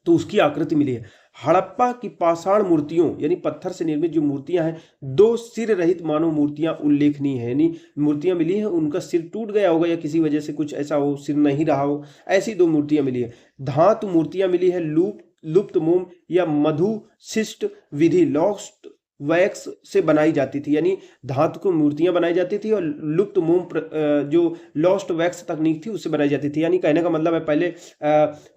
तो उसकी आकृति मिली है। हड़प्पा की पाषाण मूर्तियों यानी पत्थर से निर्मित जो मूर्तियां हैं, 2 सिर रहित मानव मूर्तियां उल्लेखनीय है, यानी मूर्तियां मिली हैं, उनका सिर टूट गया होगा या किसी वजह से कुछ ऐसा हो, सिर नहीं रहा हो, ऐसी 2 मूर्तियां मिली है। धातु मूर्तियां मिली है, लुप्त मोम या मधु शिष्ट विधि लॉस्ट वैक्स से बनाई जाती थी, यानी धातु की मूर्तियां बनाई जाती थी और लुप्त मोम जो लॉस्ट वैक्स तकनीक थी उससे बनाई जाती थी। यानी कहने का मतलब है, पहले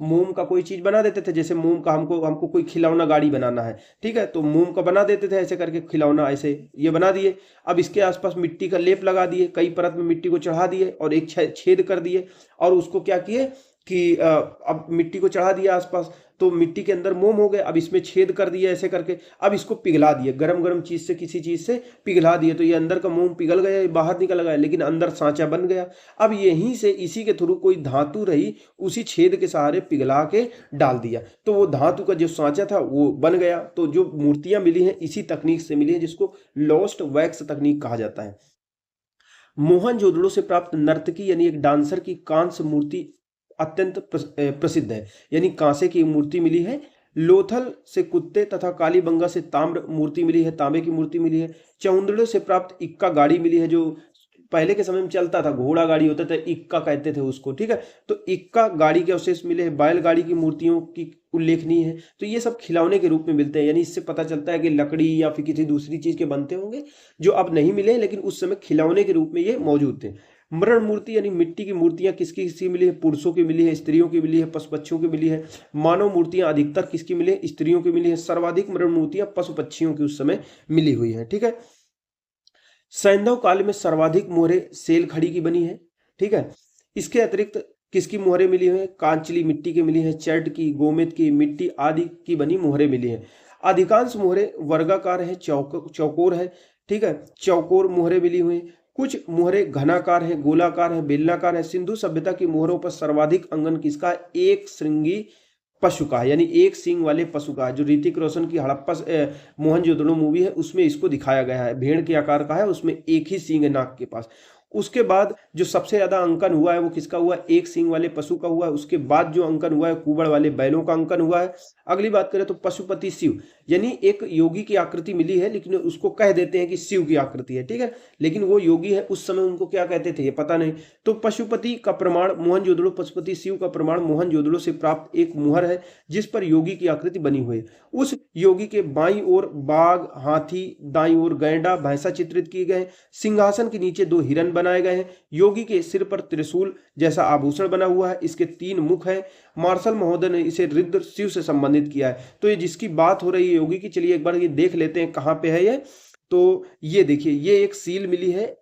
मोम का कोई चीज बना देते थे, जैसे मोम का हमको कोई खिलौना गाड़ी बनाना है, ठीक है, तो मोम का बना देते थे ऐसे करके खिलौना, ऐसे ये बना दिए। अब इसके आसपास मिट्टी का लेप लगा दिए, कई परत में मिट्टी को चढ़ा दिए और एक छेद कर दिए, और उसको क्या किए कि अब मिट्टी को चढ़ा दिया आसपास, तो मिट्टी के अंदर मोम हो गए, अब इसमें छेद कर दिया ऐसे करके, अब इसको पिघला दिए, गरम गरम चीज से, किसी चीज से पिघला दिए, तो ये अंदर का मोम पिघल गया, ये बाहर निकल गया, लेकिन अंदर सांचा बन गया। अब यहीं से इसी के थ्रू कोई धातु रही, उसी छेद के सहारे पिघला के डाल दिया, तो वो धातु का जो सांचा था वो बन गया। तो जो मूर्तियां मिली हैं इसी तकनीक से मिली है, जिसको लॉस्ट वैक्स तकनीक कहा जाता है। मोहनजोदड़ो से प्राप्त नर्तकी यानी एक डांसर की कांस्य मूर्ति अत्यंत प्रसिद्ध है, यानी कांसे की मूर्ति मिली है। लोथल से कुत्ते तथा कालीबंगा से ताम्र मूर्ति मिली है, तांबे की मूर्ति मिली है। चौंदड़ो से प्राप्त इक्का गाड़ी मिली है, जो पहले के समय में चलता था, घोड़ा गाड़ी होता था, इक्का कहते थे उसको, ठीक है, तो इक्का गाड़ी के अवशेष मिले हैं। बैलगाड़ी की मूर्तियों की उल्लेखनीय है। तो ये सब खिलौने के रूप में मिलते हैं, यानी इससे पता चलता है कि लकड़ी या फिर किसी दूसरी चीज के बनते होंगे जो अब नहीं मिले, लेकिन उस समय खिलौने के रूप में ये मौजूद थे। मरण मूर्ति यानी मिट्टी की मूर्तियां किसकी किसकी मिली है? पुरुषों की मिली है, स्त्रियों की मिली है, पशु पक्षियों की मिली है। मानव मूर्तियां अधिकतर किसकी मिली है? स्त्रियों की मिली है। सर्वाधिक मरण मूर्तियां पशु पक्षियों की उस समय मिली हुई है। ठीक है। सैंधव काल में सर्वाधिक मोहरें सेल खड़ी की बनी है। ठीक है। इसके अतिरिक्त किसकी मोहरें मिली हुई है? कांचली मिट्टी की मिली है, चर्ट की, गोमेद की, मिट्टी आदि की बनी मोहरें मिली है। अधिकांश मोहरें वर्गाकार है, चौकोर है। ठीक है, चौकोर मोहरें मिली हुई हैं। कुछ मोहरें घनाकार है, गोलाकार है, बेलनाकार है। सिंधु सभ्यता की मोहरों पर सर्वाधिक अंगन किसका? एक श्रृंगी पशु का, यानी एक सींग वाले पशु का। जो ऋतिक रोशन की हड़प्पा मोहनजोदड़ो मूवी है उसमें इसको दिखाया गया है। भेड़ के आकार का है, उसमें एक ही सींग है नाक के पास। उसके बाद जो सबसे ज्यादा अंकन हुआ है वो किसका हुआ? एक सींग वाले पशु का हुआ है। उसके बाद जो अंकन हुआ है कुबड़ वाले बैलों का अंकन हुआ है। अगली बात करें तो पशुपति शिव, यानी एक योगी की आकृति मिली है लेकिन उसको कह देते हैं कि शिव की आकृति है। ठीक है, लेकिन वो योगी है, उस समय उनको क्या कहते थे ये पता नहीं। तो पशुपति का प्रमाण मोहनजोदड़ो, पशुपति शिव का प्रमाण मोहनजोदड़ो से प्राप्त एक मुहर है जिस पर योगी की आकृति बनी हुई है। उस योगी के बाईं ओर बाघ, हाथी, दाईं ओर गैंडा, भैंसा चित्रित किए गए। सिंहासन के नीचे दो हिरन बनाए गए हैं। योगी के सिर पर त्रिशूल जैसा आभूषण बना हुआ है। इसके 3 मुख है। मार्शल महोदय ने इसे रुद्र शिव से संबंधित किया है। तो ये जिसकी बात हो रही है योगी की, चलिए एक बार ये देख लेते हैं कहाँ पे है ये। तो ये देखिए, ये एक सील मिली है।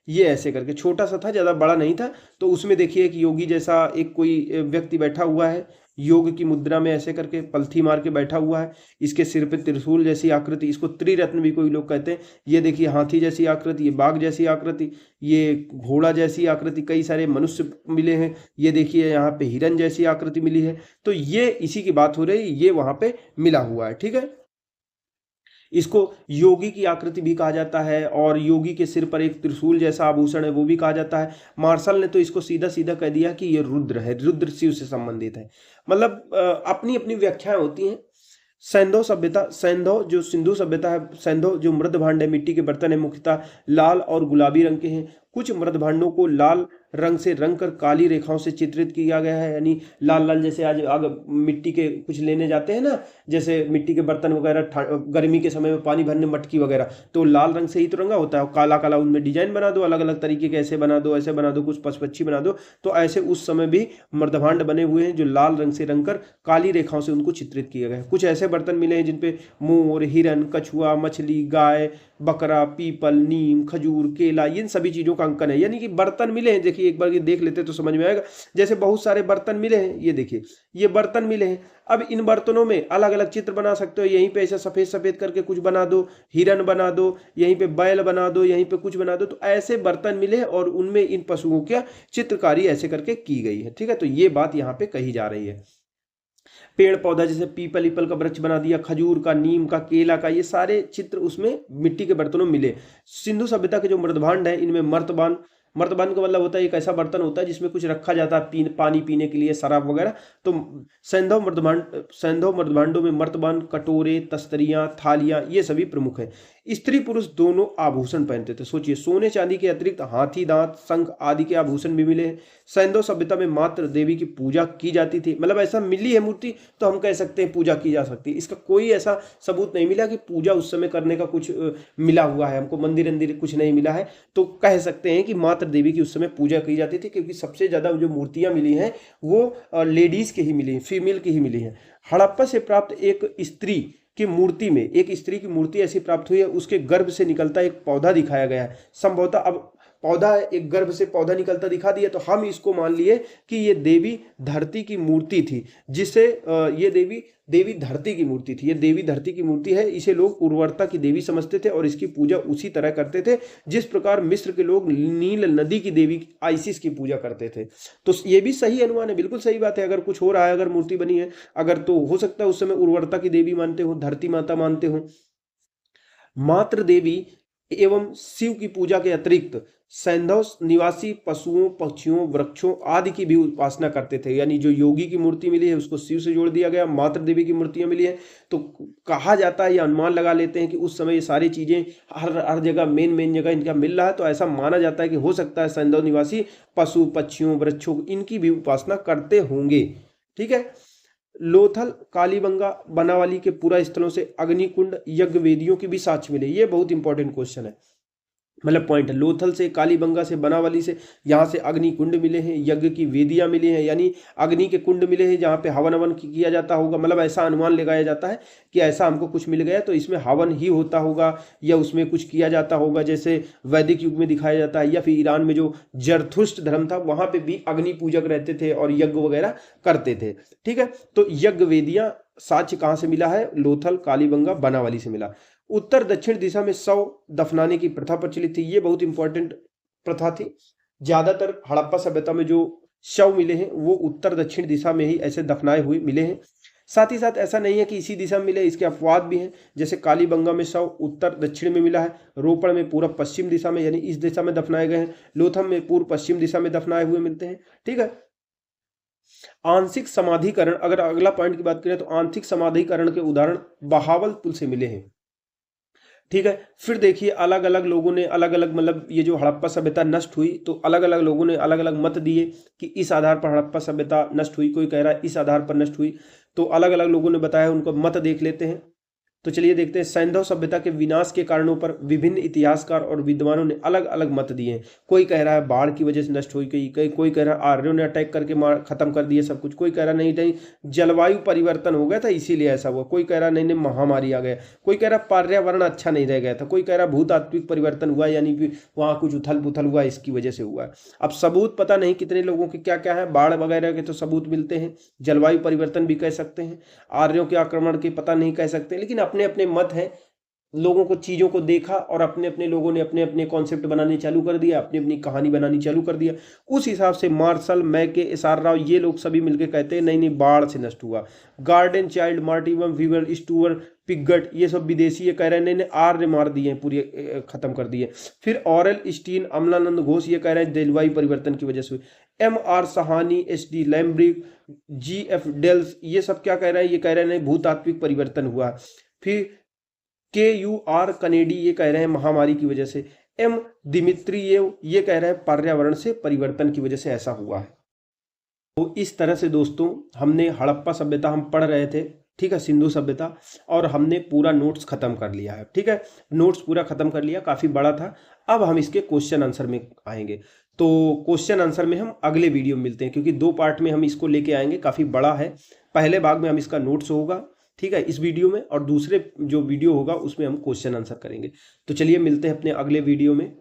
ये ऐसे करके छोटा सा था, ज्यादा बड़ा नहीं था। तो उसमें देखिए एक योगी जैसा एक कोई व्यक्ति बैठा हुआ है, योग की मुद्रा में ऐसे करके पलथी मार के बैठा हुआ है। इसके सिर पे त्रिशूल जैसी आकृति, इसको त्रिरत्न भी कोई लोग कहते हैं। ये देखिए हाथी जैसी आकृति, ये बाघ जैसी आकृति, ये घोड़ा जैसी आकृति, कई सारे मनुष्य मिले हैं। ये देखिए यहाँ पे हिरन जैसी आकृति मिली है। तो ये इसी की बात हो रही है, ये वहां पे मिला हुआ है। ठीक है, इसको योगी की आकृति भी कहा जाता है और योगी के सिर पर एक त्रिशूल जैसा आभूषण है वो भी कहा जाता है। मार्शल ने तो इसको सीधा सीधा कह दिया कि ये रुद्र है, रुद्र शिव से संबंधित है। मतलब अपनी अपनी व्याख्याएं होती हैं। सैंधव सभ्यता, सैंधव जो सिंधु सभ्यता है, सैंधव जो मृद भांड है, मिट्टी के बर्तन है, मुख्यतः लाल और गुलाबी रंग के हैं। कुछ मृद भांडों को लाल रंग से रंग कर काली रेखाओं से चित्रित किया गया है, यानी लाल लाल, जैसे आज मिट्टी के कुछ लेने जाते हैं ना, जैसे मिट्टी के बर्तन वगैरह गर्मी के समय में पानी भरने, मटकी वगैरह, तो लाल रंग से ही तो रंगा होता है। काला काला उनमें डिजाइन बना दो, अलग अलग तरीके के, ऐसे बना दो, ऐसे बना दो, कुछ पशपक्षी बना दो। तो ऐसे उस समय भी मृदभांड बने हुए हैं जो लाल रंग से रंग कर काली रेखाओं से उनको चित्रित किया गया है। कुछ ऐसे बर्तन मिले हैं जिनपे मोर, हिरन, कछुआ, मछली, गाय, बकरा, पीपल, नीम, खजूर, केला, इन सभी चीजों का अंकन है। यानी कि बर्तन मिले हैं। देखिए एक बार ये देख लेते तो समझ में आएगा। जैसे बहुत सारे बर्तन मिले हैं, ये देखिए ये बर्तन मिले हैं। अब इन बर्तनों में अलग अलग चित्र बना सकते हो। यहीं पे ऐसा सफेद सफेद करके कुछ बना दो, हिरन बना दो, यहीं पे बैल बना दो, यहीं पे कुछ बना दो। तो ऐसे बर्तन मिले और उनमें इन पशुओं की चित्रकारी ऐसे करके की गई है। ठीक है, तो ये बात यहाँ पे कही जा रही है। पेड़ पौधा जैसे पीपल ईपल का वृक्ष बना दिया, खजूर का, नीम का, केला का, ये सारे चित्र उसमें मिट्टी के बर्तनों में मिले। सिंधु सभ्यता के जो मृदभांड है इनमें मर्तबान, मर्तबान का मतलब होता है एक ऐसा बर्तन होता है जिसमें कुछ रखा जाता है, पानी पीने के लिए, शराब वगैरह। तो सैंधव मृदभांडों में मर्तबान, कटोरे, तस्तरियां, थालियां, ये सभी प्रमुख हैं। स्त्री पुरुष दोनों आभूषण पहनते थे। सोचिए, सोने चांदी के अतिरिक्त हाथी दांत, शंख आदि के आभूषण भी मिले हैं। सैंधव सभ्यता में मात्र देवी की पूजा की जाती थी। मतलब ऐसा मिली है मूर्ति तो हम कह सकते हैं पूजा की जा सकती है। इसका कोई ऐसा सबूत नहीं मिला कि पूजा उस समय करने का कुछ मिला हुआ है, हमको मंदिर अंदिर कुछ नहीं मिला है। तो कह सकते हैं कि मात्र देवी की उस समय पूजा की जाती थी, क्योंकि सबसे ज्यादा जो मूर्तियां मिली हैं वो लेडीज की ही मिली हैं, फीमेल की ही मिली हैं। हड़प्पा से प्राप्त एक स्त्री की मूर्ति में, एक स्त्री की मूर्ति ऐसी प्राप्त हुई है, उसके गर्भ से निकलता एक पौधा दिखाया गया है। संभवतः अब पौधा, एक गर्भ से पौधा निकलता दिखा दिया, तो हम इसको मान लिए कि ये देवी धरती की मूर्ति थी, जिसे ये देवी धरती की मूर्ति थी। ये देवी धरती की मूर्ति है। इसे लोग उर्वरता की देवी समझते थे और इसकी पूजा उसी तरह करते थे जिस प्रकार मिस्र के लोग नील नदी की देवी आइसिस की पूजा करते थे। तो ये भी सही अनुमान है, बिल्कुल सही बात है। अगर कुछ हो रहा है, अगर मूर्ति बनी है, अगर, तो हो सकता है उस समय उर्वरता की देवी मानते हो, धरती माता मानते हो। मात्र देवी एवं शिव की पूजा के अतिरिक्त सैंधव निवासी पशुओं, पक्षियों, वृक्षों आदि की भी उपासना करते थे। यानी जो योगी की मूर्ति मिली है उसको शिव से जोड़ दिया गया, मात्र देवी की मूर्तियां मिली है। तो कहा जाता है, या अनुमान लगा लेते हैं कि उस समय ये सारी चीजें हर जगह मेन जगह इनका मिल रहा है। तो ऐसा माना जाता है कि हो सकता है सैंधव निवासी पशु, पक्षियों, वृक्षों इनकी भी उपासना करते होंगे। ठीक है। लोथल, कालीबंगा, बनावाली के पुरा स्थलों से अग्निकुंड, यज्ञ वेदियों की भी साक्ष्य मिले। ये बहुत इंपॉर्टेंट क्वेश्चन है। मतलब पॉइंट है। लोथल से, कालीबंगा से, बनावली से, यहाँ से अग्नि कुंड मिले हैं, यज्ञ की वेदियाँ मिली हैं, यानी अग्नि के कुंड मिले हैं जहाँ पे हवन हवन किया जाता होगा। मतलब ऐसा अनुमान लगाया जाता है कि ऐसा हमको कुछ मिल गया तो इसमें हवन ही होता होगा या उसमें कुछ किया जाता होगा, जैसे वैदिक युग में दिखाया जाता है। या फिर ईरान में जो जरथुष्ट धर्म था वहाँ पे भी अग्नि पूजक रहते थे और यज्ञ वगैरह करते थे। ठीक है, तो यज्ञ वेदियाँ साक्ष्य कहाँ से मिला है? लोथल, कालीबंगा, बनावली से मिला। उत्तर दक्षिण दिशा में शव दफनाने की प्रथा प्रचलित थी। ये बहुत इंपॉर्टेंट प्रथा थी। ज्यादातर हड़प्पा सभ्यता में जो शव मिले हैं वो उत्तर दक्षिण दिशा में ही ऐसे दफनाए हुए मिले हैं। साथ ही साथ ऐसा नहीं है कि इसी दिशा में मिले, इसके अपवाद भी हैं। जैसे कालीबंगा में शव उत्तर दक्षिण में मिला है, रोपड़ में पूर्व पश्चिम दिशा में यानी इस दिशा में दफनाए गए हैं, लोथम में पूर्व पश्चिम दिशा में दफनाए हुए मिलते हैं। ठीक है, आंशिक समाधिकरण, अगर अगला पॉइंट की बात करें तो आंशिक समाधिकरण के उदाहरण बहावलपुर से मिले हैं। ठीक है, फिर देखिए अलग अलग लोगों ने अलग अलग, मतलब ये जो हड़प्पा सभ्यता नष्ट हुई तो अलग अलग लोगों ने अलग अलग मत दिए कि इस आधार पर हड़प्पा सभ्यता नष्ट हुई, कोई कह रहा है इस आधार पर नष्ट हुई। तो अलग अलग लोगों ने बताया, उनको मत देख लेते हैं। तो चलिए देखते हैं। सैंधव सभ्यता के विनाश के कारणों पर विभिन्न इतिहासकार और विद्वानों ने अलग अलग मत दिए हैं। कोई कह रहा है बाढ़ की वजह से नष्ट हुई गई, कोई कह रहा है आर्यों ने अटैक करके मार खत्म कर दिया सब कुछ, कोई कह रहा नहीं नहीं जलवायु परिवर्तन हो गया था इसीलिए ऐसा हुआ, कोई कह रहा नहीं नहीं महामारी आ गया, कोई कह रहा पर्यावरण अच्छा नहीं रह गया था, कोई कह रहा भूतात्विक परिवर्तन हुआ यानी कि वहाँ कुछ उथल पुथल हुआ इसकी वजह से हुआ है। अब सबूत पता नहीं कितने लोगों के क्या क्या है, बाढ़ वगैरह के तो सबूत मिलते हैं, जलवायु परिवर्तन भी कह सकते हैं, आर्यों के आक्रमण के पता नहीं कह सकते, लेकिन अपने अपने मत हैं। लोगों को चीज़ों को देखा और अपने अपने लोगों ने अपने अपने कॉन्सेप्ट बनाने चालू कर दिया, अपनी अपनी कहानी बनानी चालू कर दिया। उस हिसाब से मार्शल, मैके, एसआर राव ये लोग सभी मिलकर कहते हैं नहीं नहीं बाढ़ से नष्ट हुआ। गार्डन चाइल्ड, मार्टिवम, वीवर, स्टूअर, पिगट ये सब विदेशी ये कह रहे हैं नहीं नहीं आर्य मार दिए हैं, पूरी खत्म कर दिए। फिर ऑरेल स्टीन, अमलानंद घोष ये कह रहे हैं जलवायु परिवर्तन की वजह से। MR. Sahani, SD. लैम्ब्रिक, GF. Dells ये सब क्या कह रहे हैं? ये कह रहे हैं नहीं भूतात्विक परिवर्तन हुआ। फिर के.यू.आर. कनेडी ये कह रहे हैं महामारी की वजह से। एम. दिमित्रियेव ये कह रहे हैं पर्यावरण से परिवर्तन की वजह से ऐसा हुआ है। तो इस तरह से दोस्तों हमने हड़प्पा सभ्यता हम पढ़ रहे थे, ठीक है, सिंधु सभ्यता, और हमने पूरा नोट्स खत्म कर लिया है। ठीक है, नोट्स पूरा खत्म कर लिया, काफ़ी बड़ा था। अब हम इसके क्वेश्चन आंसर में आएंगे। तो क्वेश्चन आंसर में हम अगले वीडियो में मिलते हैं, क्योंकि 2 पार्ट में हम इसको लेके आएंगे, काफ़ी बड़ा है। पहले भाग में हम इसका नोट्स होगा, ठीक है, इस वीडियो में, और दूसरे जो वीडियो होगा उसमें हम क्वेश्चन आंसर करेंगे। तो चलिए मिलते हैं अपने अगले वीडियो में।